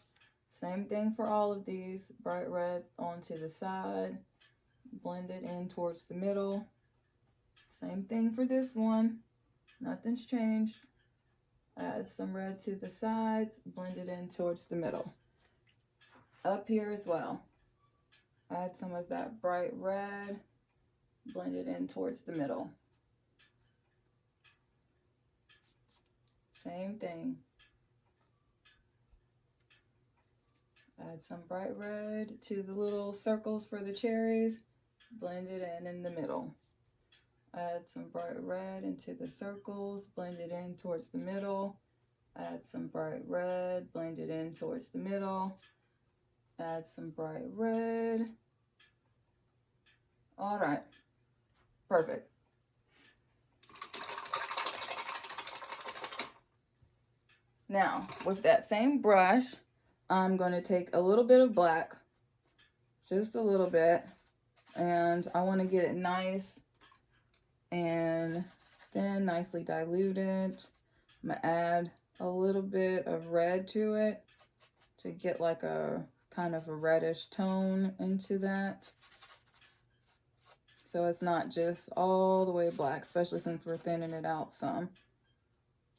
Same thing for all of these. Bright red onto the side. Blend it in towards the middle. Same thing for this one. Nothing's changed. Add some red to the sides, blend it in towards the middle. Up here as well. Add some of that bright red, blend it in towards the middle. Same thing. Add some bright red to the little circles for the cherries. Blend it in the middle. Add some bright red into the circles. Blend it in towards the middle. Add some bright red. Blend it in towards the middle. Add some bright red. All right. Perfect. Now, with that same brush, I'm going to take a little bit of black, just a little bit, and I want to get it nice and then nicely diluted. I'm going to add a little bit of red to it to get like a kind of a reddish tone into that. So it's not just all the way black, especially since we're thinning it out some.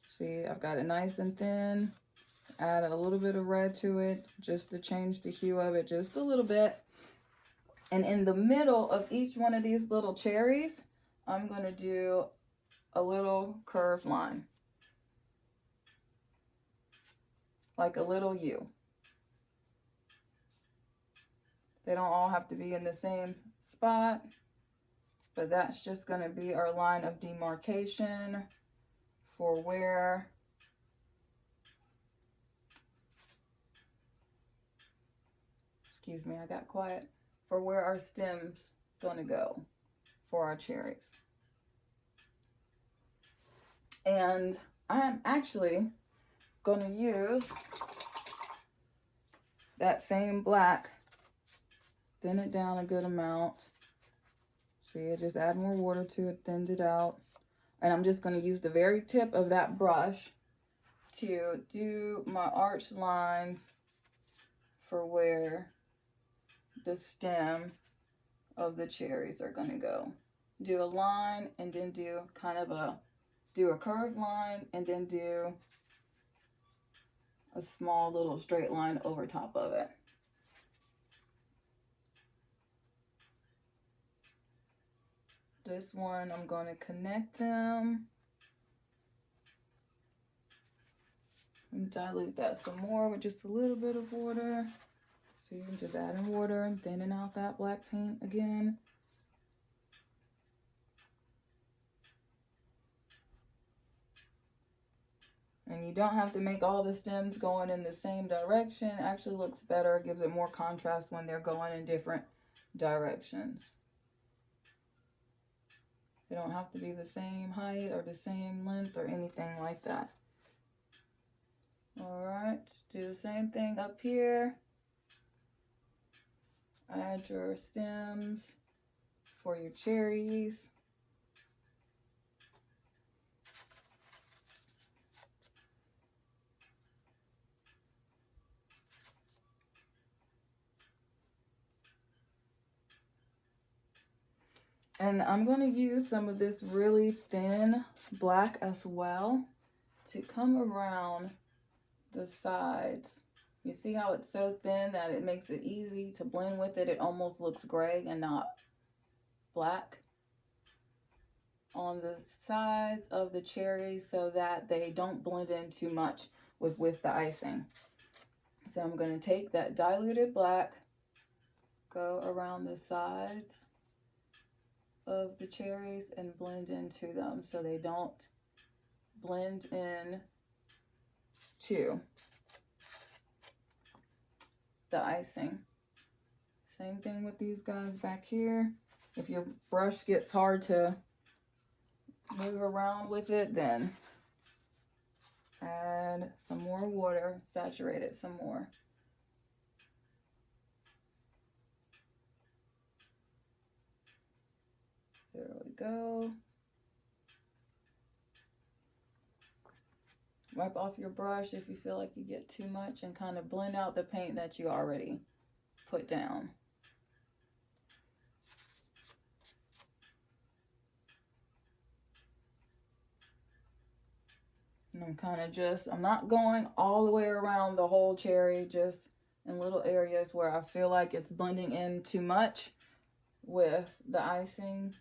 See, I've got it nice and thin. Added a little bit of red to it just to change the hue of it just a little bit. And in the middle of each one of these little cherries, I'm going to do a little curved line. Like a little U. They don't all have to be in the same spot, but that's just going to be our line of demarcation for where excuse me, I got quiet, for where our stem's gonna go for our cherries. And I'm actually gonna use that same black, thin it down a good amount. See, I just add more water to it, thinned it out. And I'm just gonna use the very tip of that brush to do my arch lines for where the stem of the cherries are going to go. Do a line and then do kind of a curved line and then do a small little straight line over top of it. This one, I'm going to connect them and dilute that some more with just a little bit of water. See, I'm just adding water and thinning out that black paint again. And you don't have to make all the stems going in the same direction. It actually looks better, gives it more contrast when they're going in different directions. They don't have to be the same height or the same length or anything like that. All right, do the same thing up here. Add your stems for your cherries. And I'm going to use some of this really thin black as well to come around the sides. You see how it's so thin that it makes it easy to blend with it. It almost looks gray and not black on the sides of the cherries so that they don't blend in too much with the icing. So I'm going to take that diluted black, go around the sides of the cherries and blend into them so they don't blend in to the icing. Same thing with these guys back here. If your brush gets hard to move around with it, then add some more water, saturate it some more. There we go. Wipe off your brush if you feel like you get too much and kind of blend out the paint that you already put down. And I'm not going all the way around the whole cherry, just in little areas where I feel like it's blending in too much with the icing.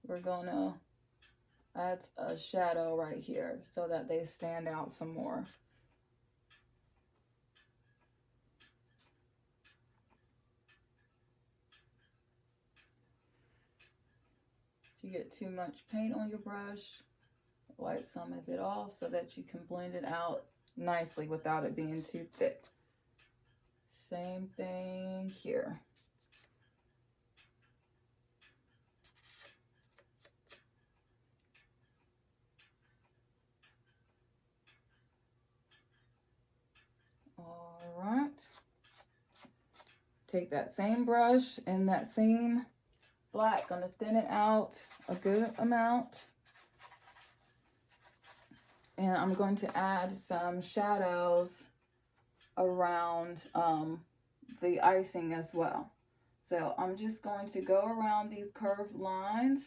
We're gonna adds a shadow right here so that they stand out some more. If you get too much paint on your brush, wipe some of it off so that you can blend it out nicely without it being too thick. Same thing here. All right. Take that same brush and that same black, gonna thin it out a good amount. And I'm going to add some shadows around the icing as well. So I'm just going to go around these curved lines.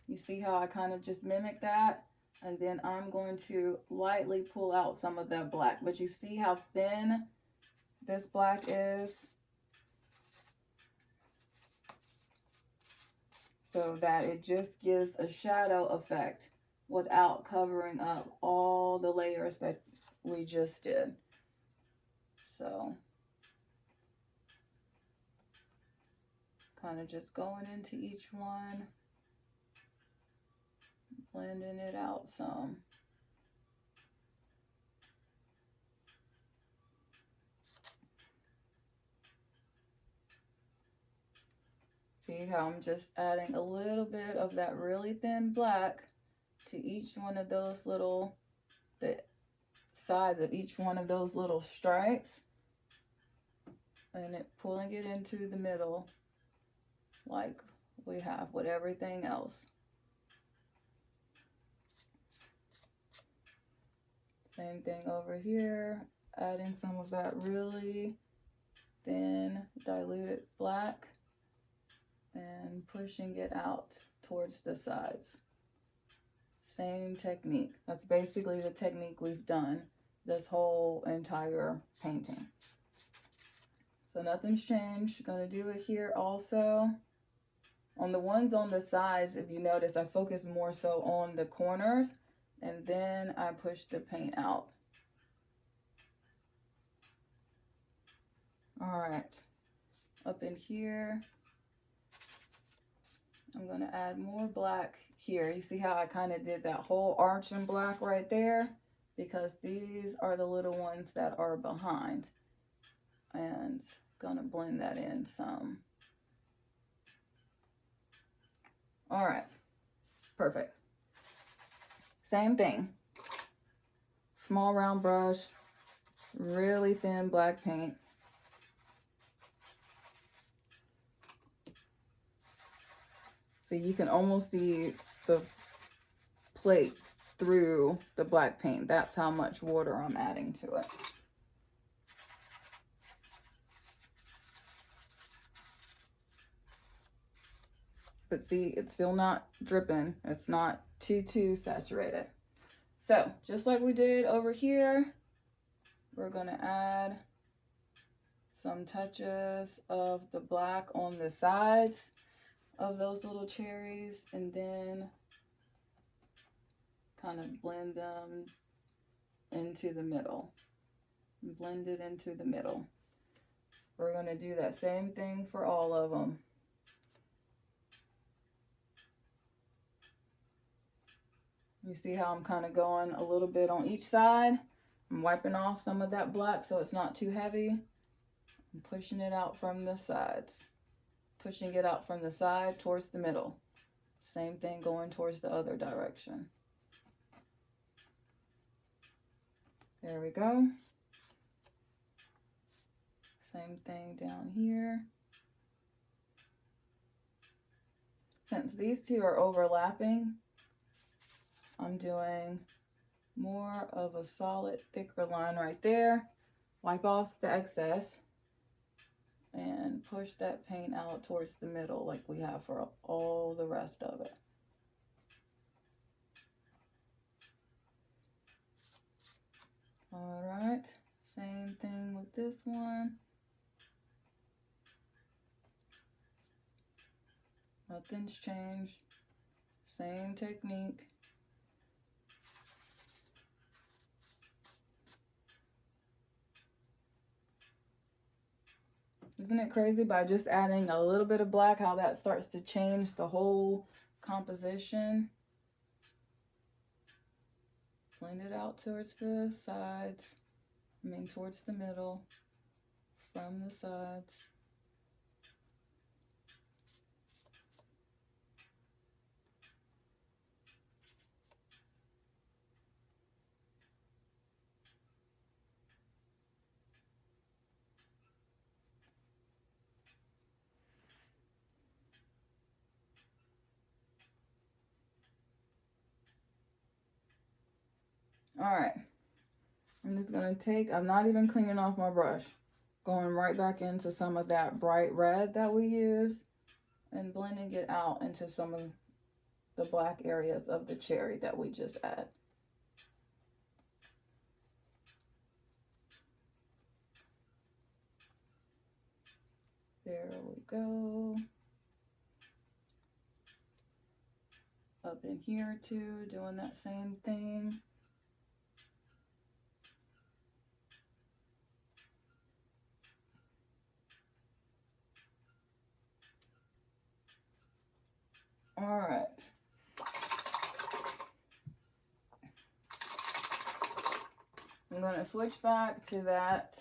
You see how I kind of just mimic that? And then I'm going to lightly pull out some of that black. But you see how thin this black is? So that it just gives a shadow effect without covering up all the layers that we just did. So kind of just going into each one, blending it out some. See how I'm just adding a little bit of that really thin black to each one of those little, the sides of each one of those little stripes, and it pulling it into the middle like we have with everything else. Same thing over here, adding some of that really thin diluted black and pushing it out towards the sides. Same technique. That's basically the technique we've done this whole entire painting. So nothing's changed. Gonna do it here also. On the ones on the sides, if you notice, I focus more so on the corners, and then I push the paint out. All right, up in here, I'm gonna add more black here. You see how I kind of did that whole arch in black right there? Because these are the little ones that are behind. And gonna blend that in some. All right, perfect. Same thing. Small round brush, really thin black paint. So you can almost see the plate through the black paint. That's how much water I'm adding to it. But see, it's still not dripping. It's not too saturated. So just like we did over here, we're gonna add some touches of the black on the sides of those little cherries, and then kind of blend them into the middle. Blend it into the middle. We're going to do that same thing for all of them. You see how I'm kind of going a little bit on each side? I'm wiping off some of that black so it's not too heavy. I'm pushing it out from the sides. Pushing it out from the side towards the middle. Same thing going towards the other direction. There we go. Same thing down here. Since these two are overlapping, I'm doing more of a solid, thicker line right there. Wipe off the excess and push that paint out towards the middle like we have for all the rest of it. All right, same thing with this one. Nothing's changed. Same technique. Isn't it crazy by just adding a little bit of black how that starts to change the whole composition? Blend it out towards the sides, towards the middle, from the sides. All right, I'm just gonna take, I'm not even cleaning off my brush, going right back into some of that bright red that we used and blending it out into some of the black areas of the cherry that we just add. There we go. Up in here too, doing that same thing. All right. I'm going to switch back to that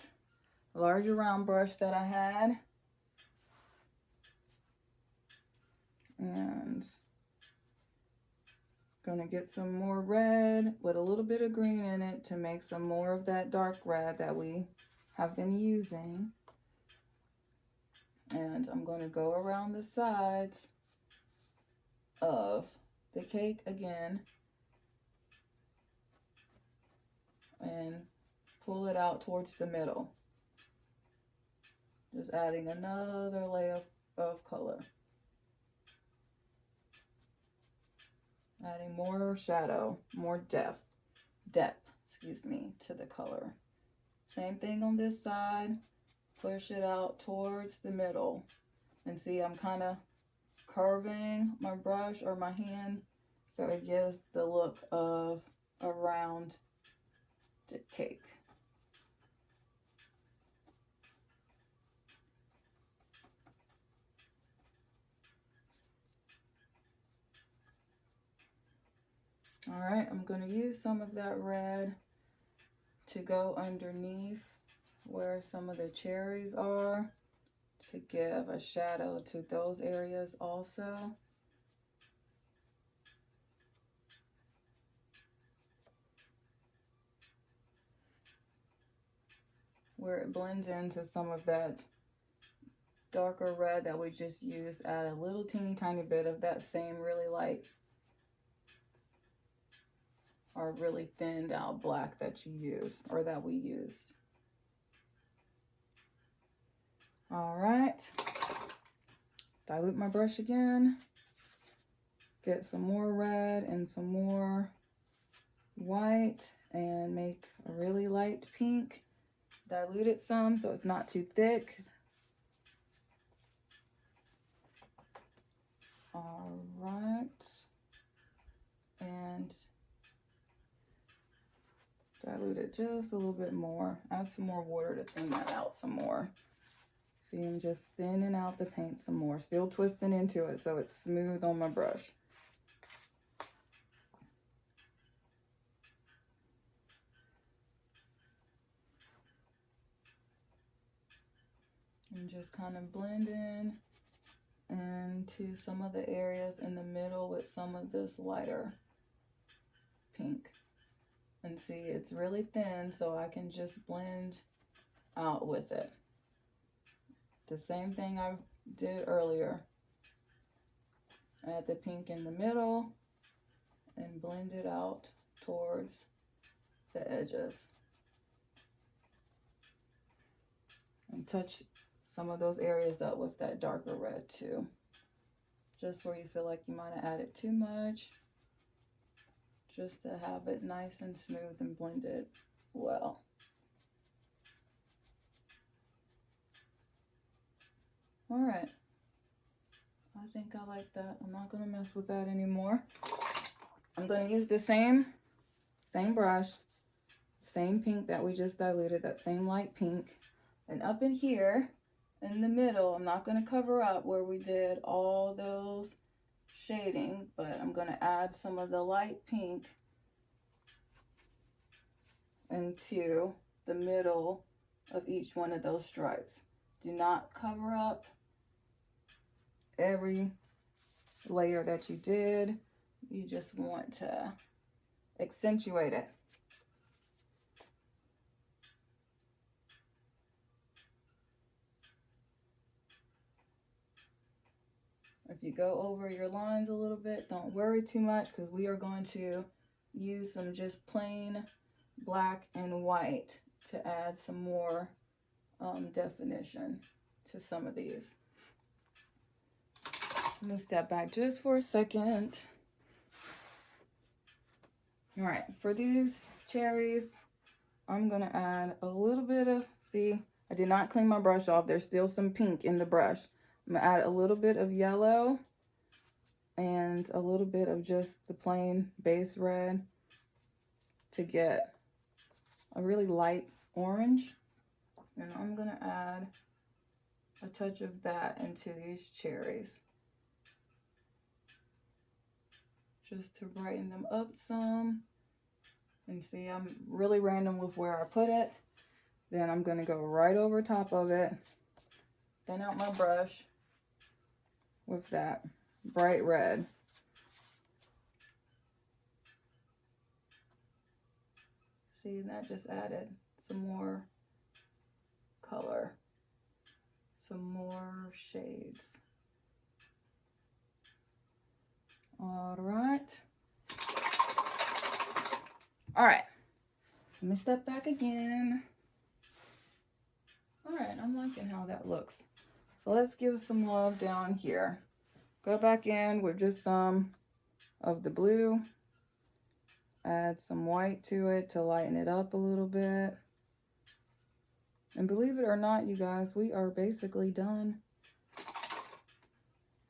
larger round brush that I had. And going to get some more red with a little bit of green in it to make some more of that dark red that we have been using. And I'm going to go around the sides of the cake again and pull it out towards the middle. Just adding another layer of color. Adding more shadow, more depth, to the color. Same thing on this side. Push it out towards the middle. And see, I'm kind of curving my brush or my hand so it gives the look of a round cake. All right, I'm going to use some of that red to go underneath where some of the cherries are to give a shadow to those areas also. Where it blends into some of that darker red that we just used, add a little teeny tiny bit of that same really light or really thinned out black that you use or that we used. All right, dilute my brush again, get some more red and some more white and make a really light pink. Dilute it some so it's not too thick. All right, and dilute it just a little bit more. Add some more water to thin that out some more. See, I'm just thinning out the paint some more, still twisting into it so it's smooth on my brush. And just kind of blend in into some of the areas in the middle with some of this lighter pink. And see, it's really thin, so I can just blend out with it. The same thing I did earlier. Add the pink in the middle and blend it out towards the edges. And touch some of those areas up with that darker red too. Just where you feel like you might have added too much. Just to have it nice and smooth and blended well. All right, I think I'll I like that. I'm not gonna mess with that anymore. I'm gonna use the same brush, same pink that we just diluted, that same light pink. And up in here, in the middle, I'm not gonna cover up where we did all those shading, but I'm gonna add some of the light pink into the middle of each one of those stripes. Do not cover up every layer that you did. You just want to accentuate it. If you go over your lines a little bit, don't worry too much, because we are going to use some just plain black and white to add some more definition to some of these. Let me step back just for a second. All right, for these cherries, I'm gonna add a little bit of, see, I did not clean my brush off. There's still some pink in the brush. I'm gonna add a little bit of yellow and a little bit of just the plain base red to get a really light orange. And I'm gonna add a touch of that into these cherries, just to brighten them up some. And see, I'm really random with where I put it. Then I'm gonna go right over top of it, thin out my brush with that bright red. See, that just added some more color, some more shades. All right. All right, let me step back again. All right, I'm liking how that looks. So let's give some love down here. Go back in with just some of the blue. Add some white to it to lighten it up a little bit. And believe it or not, you guys, we are basically done.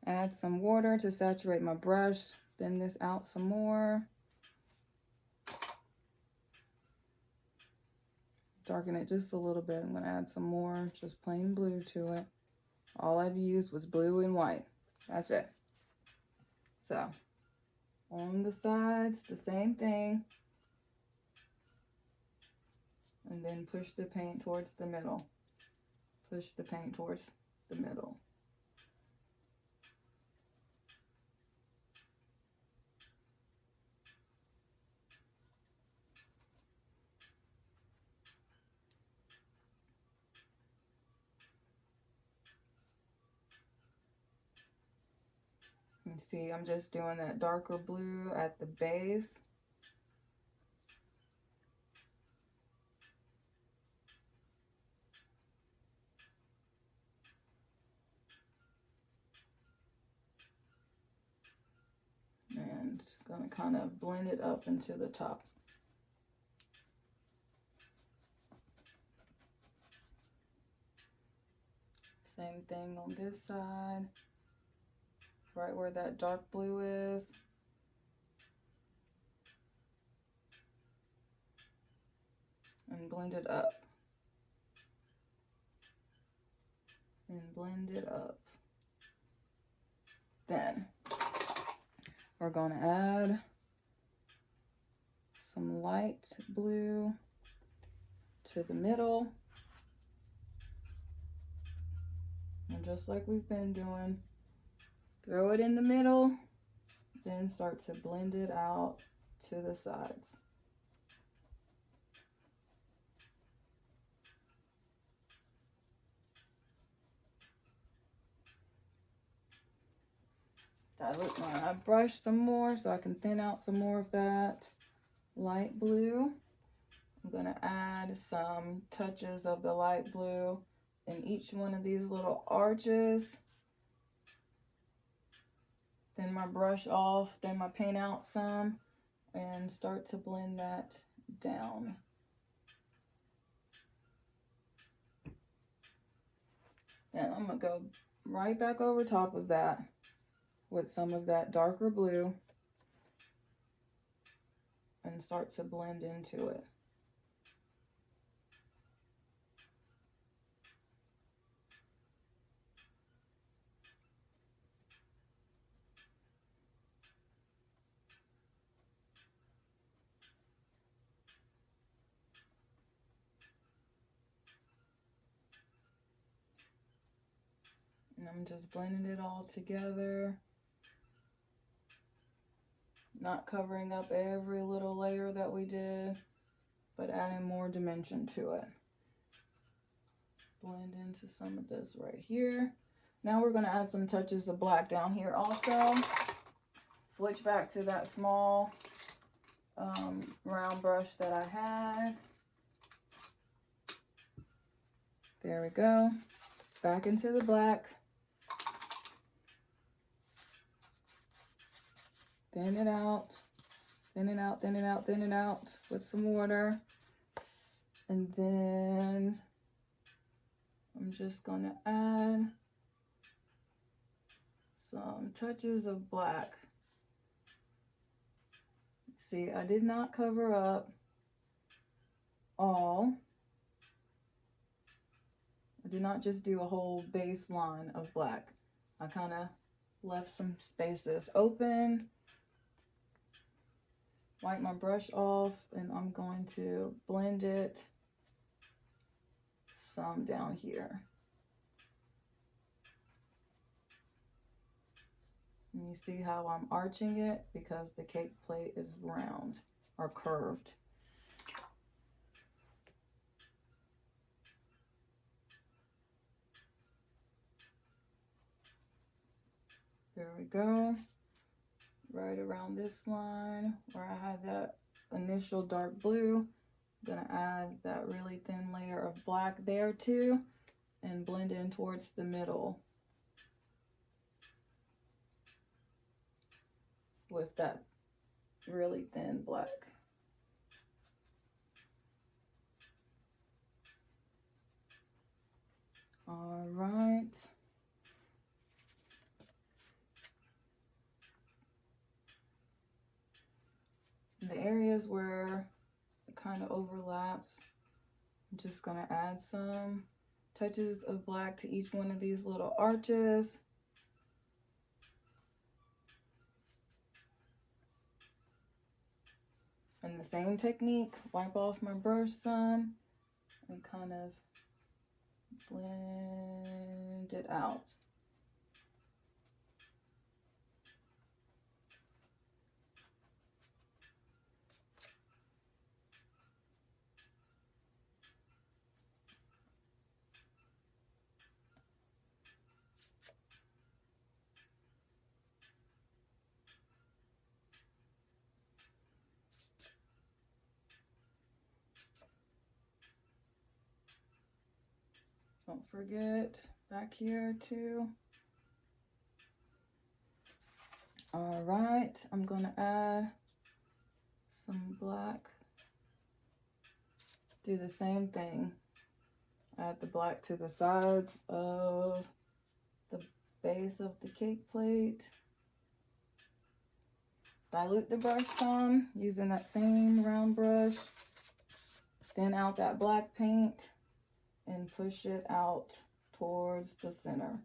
Add some water to saturate my brush. Thin this out some more. Darken it just a little bit. I'm gonna add some more, just plain blue to it. All I've used was blue and white. That's it. So, on the sides, the same thing. And then push the paint towards the middle. Push the paint towards the middle. You see, I'm just doing that darker blue at the base. And gonna kind of blend it up into the top. Same thing on this side, right where that dark blue is. And blend it up. And blend it up. Then we're gonna add some light blue to the middle. And just like we've been doing, throw it in the middle, then start to blend it out to the sides. Dilute my brush some more so I can thin out some more of that light blue. I'm gonna add some touches of the light blue in each one of these little arches. Then my brush off, then my paint out some, and start to blend that down. And I'm gonna go right back over top of that with some of that darker blue and start to blend into it. And I'm just blending it all together, not covering up every little layer that we did, but adding more dimension to it. Blend into some of this right here. Now we're going to add some touches of black down here also. Switch back to that small round brush that I had. There we go. Back into the black. Thin it out. Thin it out, thin it out, thin it out with some water. And then I'm just going to add some touches of black. See, I did not cover up all. I did not just do a whole baseline of black. I kind of left some spaces open. Wipe my brush off, and I'm going to blend it some down here. And you see how I'm arching it because the cake plate is round or curved. There we go. Right around this line where I had that initial dark blue, I'm gonna add that really thin layer of black there too and blend in towards the middle with that really thin black. All right. The areas where it kind of overlaps, I'm just going to add some touches of black to each one of these little arches. And the same technique, wipe off my brush some and kind of blend it out. Don't forget back here too. All right, I'm gonna add some black. Do the same thing. Add the black to the sides of the base of the cake plate. Dilute the brush some using that same round brush. Thin out that black paint and push it out towards the center.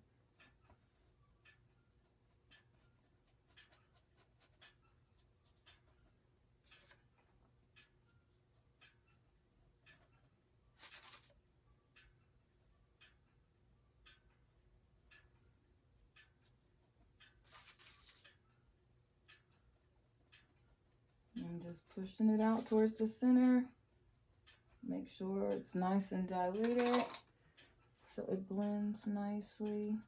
And just pushing it out towards the center. Make sure it's nice and diluted so it blends nicely.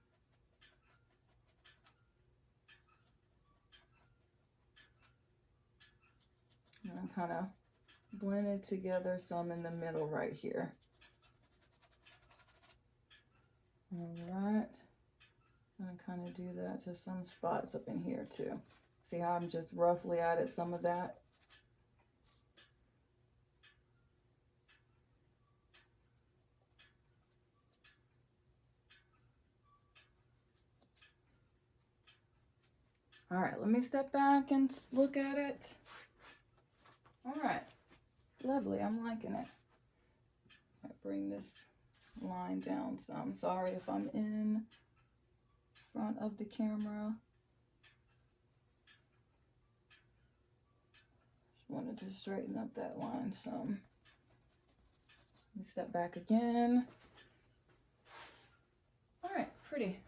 And I'm kind of blending together some in the middle right here. All right. I'm going to kind of do that to some spots up in here too. See how I'm just roughly added some of that? All right, let me step back and look at it. All right, lovely, I'm liking it. I bring this line down some. Sorry if I'm in front of the camera. Just wanted to straighten up that line some. Let me step back again. All right, pretty.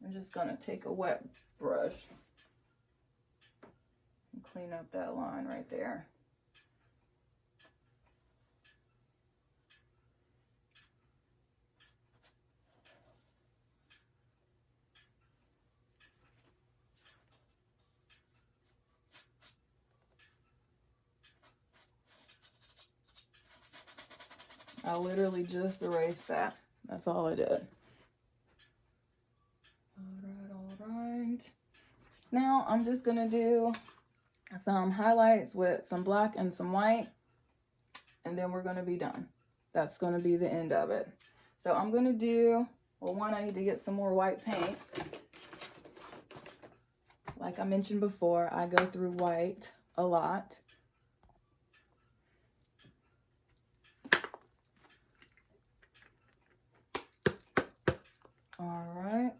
I'm just gonna take a wet brush and clean up that line right there. I literally just erased that. That's all I did. All right. Now I'm just gonna do some highlights with some black and some white, and then we're gonna be done. That's gonna be the end of it. So I'm gonna do, well, one, I need to get some more white paint. Like I mentioned before, I go through white a lot. All right.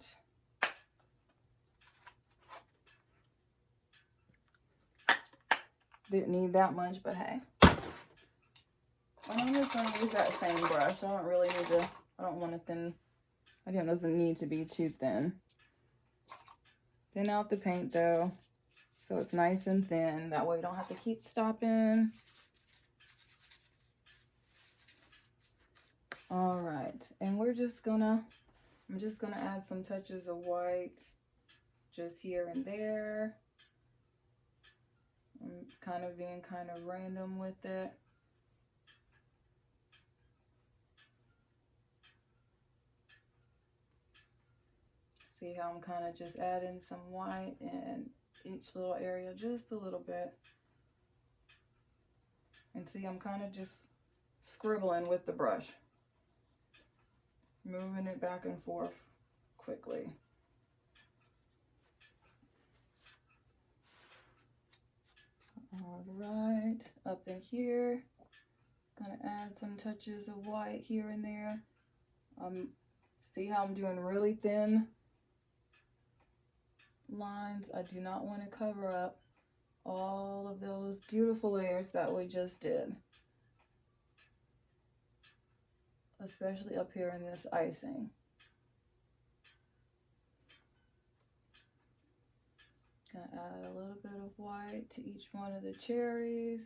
Didn't need that much, but hey. I'm just gonna use that same brush. I don't really need to, I don't want to thin, again, it doesn't need to be too thin. Thin out the paint though, so it's nice and thin. That way you don't have to keep stopping. All right, and I'm just gonna add some touches of white just here and there. I'm kind of being kind of random with it. See how I'm kind of just adding some white in each little area, just a little bit. And see, I'm kind of just scribbling with the brush, moving it back and forth quickly. All right, up in here, gonna add some touches of white here and there. See how I'm doing really thin lines? I do not want to cover up all of those beautiful layers that we just did, especially up here in this icing. Gonna add a little bit of white to each one of the cherries.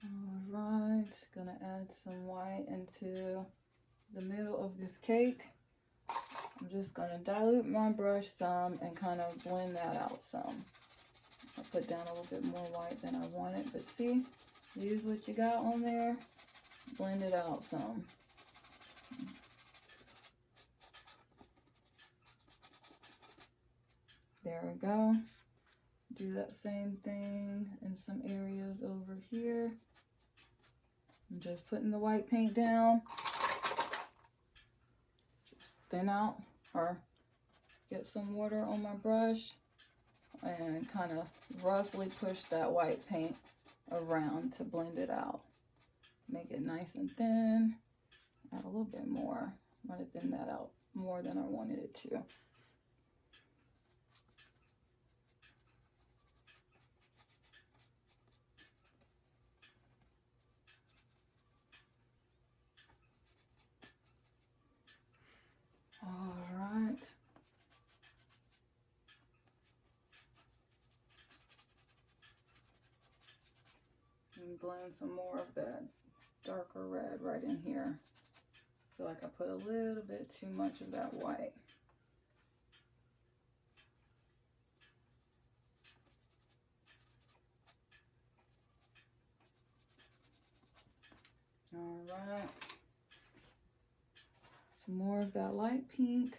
All right, gonna add some white into the middle of this cake. I'm just gonna dilute my brush some and kind of blend that out some. I put down a little bit more white than I wanted, but see, use what you got on there, blend it out some. There we go. Do that same thing in some areas over here. I'm just putting the white paint down. Just thin out or get some water on my brush and kind of roughly push that white paint around to blend it out. Make it nice and thin. Add a little bit more. I'm going to thin that out more than I wanted it to. All right. And blend some more of that darker red right in here. I feel like I put a little bit too much of that white. All right. Some more of that light pink.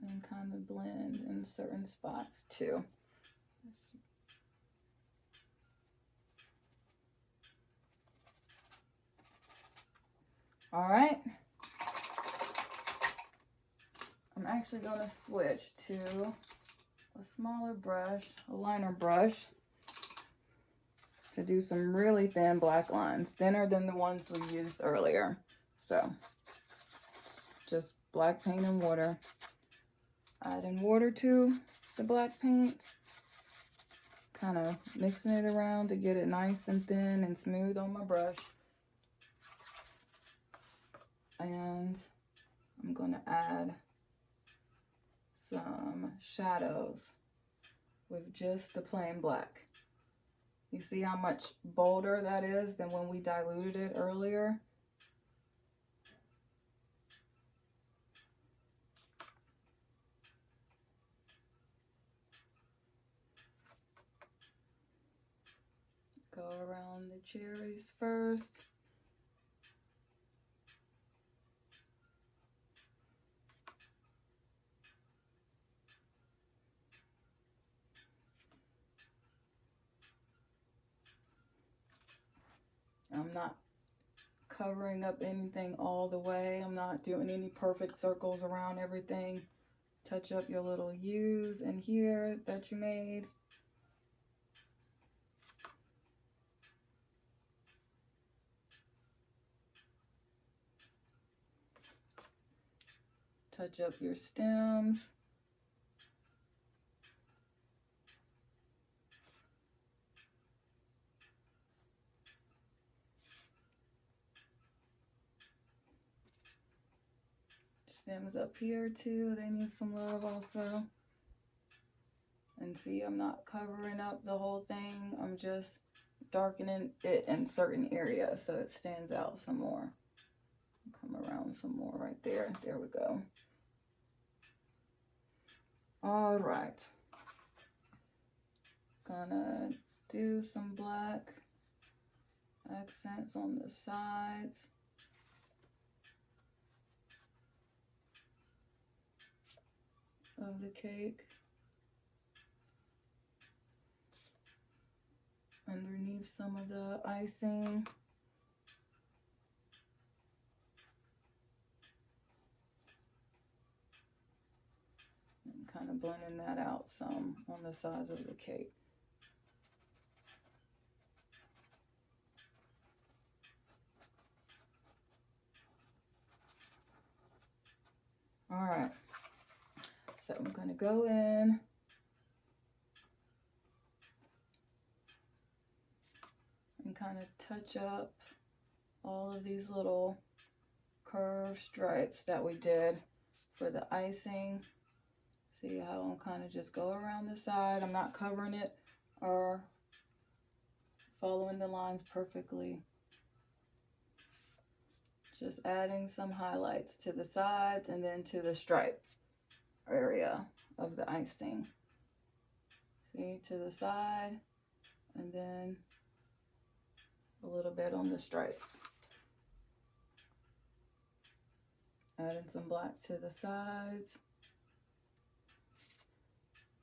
and kind of blend in certain spots too. All right. I'm actually going to switch to a smaller brush, a liner brush, to do some really thin black lines, thinner than the ones we used earlier. So just black paint and water. Adding water to the black paint, kind of mixing it around to get it nice and thin and smooth on my brush. And I'm going to add some shadows with just the plain black. You see how much bolder that is than when we diluted it earlier? Go around the cherries first. I'm not covering up anything all the way. I'm not doing any perfect circles around everything. Touch up your little U's in here that you made. Touch up your stems. Stems up here too, they need some love also. And see, I'm not covering up the whole thing. I'm just darkening it in certain areas so it stands out some more. Come around some more right there. There we go. All right. Gonna do some black accents on the sides. Of the cake. Underneath some of the icing. And kind of blending that out some on the sides of the cake. All right. So I'm going to go in and kind of touch up all of these little curved stripes that we did for the icing. See how I'm kind of just go around the side. I'm not covering it or following the lines perfectly. Just adding some highlights to the sides and then to the stripe area of the icing. See, to the side and then a little bit on the stripes. Adding some black to the sides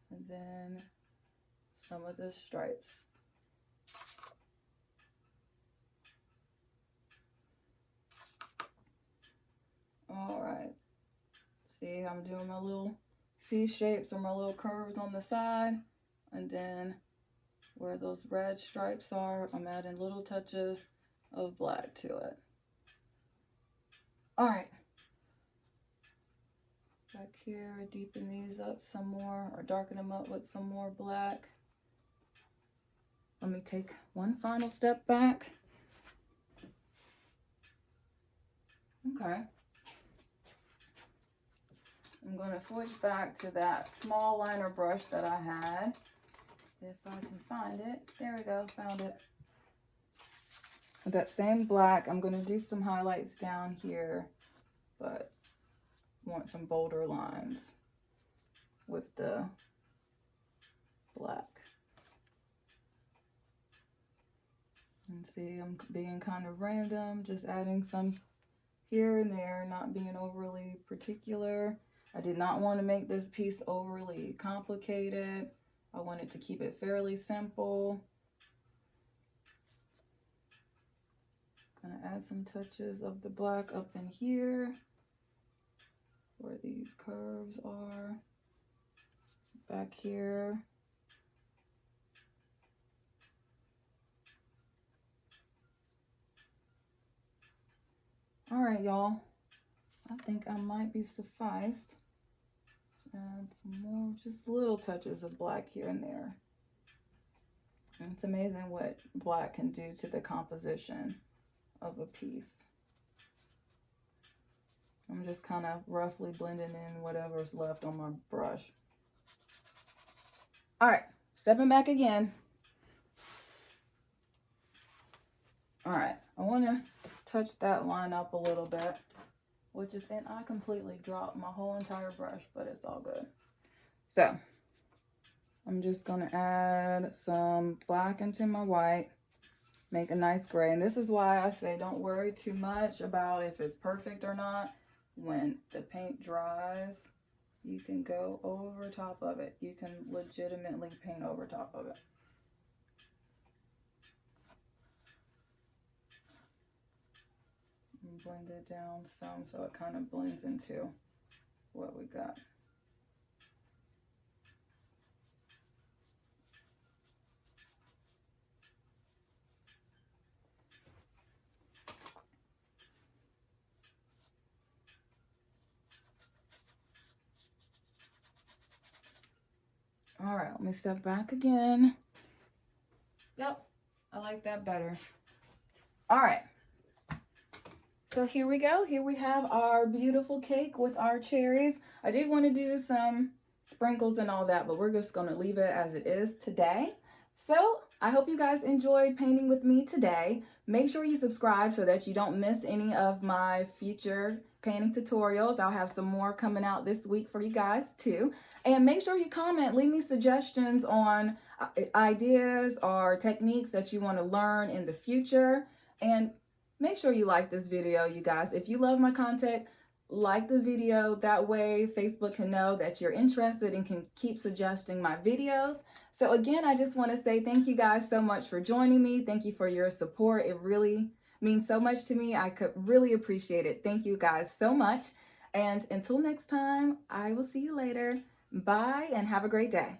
and then some of the stripes. All right. See, I'm doing my little C shapes or my little curves on the side, and then where those red stripes are, I'm adding little touches of black to it. All right. Back here, deepen these up some more or darken them up with some more black. Let me take one final step back. Okay. I'm going to switch back to that small liner brush that I had. If I can find it. There we go, found it. With that same black, I'm going to do some highlights down here, but want some bolder lines with the black. And see, I'm being kind of random, just adding some here and there, not being overly particular. I did not want to make this piece overly complicated. I wanted to keep it fairly simple. Gonna add some touches of the black up in here where these curves are, back here. All right, y'all. I think I might be sufficed. Add some more, just little touches of black here and there. And it's amazing what black can do to the composition of a piece. I'm just kind of roughly blending in whatever's left on my brush. All right, stepping back again. All right, I want to touch that line up a little bit, which is, and I completely dropped my whole entire brush, but it's all good. So I'm just gonna add some black into my white, make a nice gray. And this is why I say don't worry too much about if it's perfect or not. When the paint dries, you can go over top of it. You can legitimately paint over top of it. And blend it down some so it kind of blends into what we got. All right, let me step back again. Yep, I like that better. All right. So here we go. Here we have our beautiful cake with our cherries. I did want to do some sprinkles and all that, but we're just going to leave it as it is today. So I hope you guys enjoyed painting with me today. Make sure you subscribe so that you don't miss any of my future painting tutorials. I'll have some more coming out this week for you guys too. And make sure you comment, leave me suggestions on ideas or techniques that you want to learn in the future. And make sure you like this video, you guys. If you love my content, like the video. That way Facebook can know that you're interested and can keep suggesting my videos. So again, I just want to say thank you guys so much for joining me. Thank you for your support. It really means so much to me. I could really appreciate it. Thank you guys so much. And until next time, I will see you later. Bye and have a great day.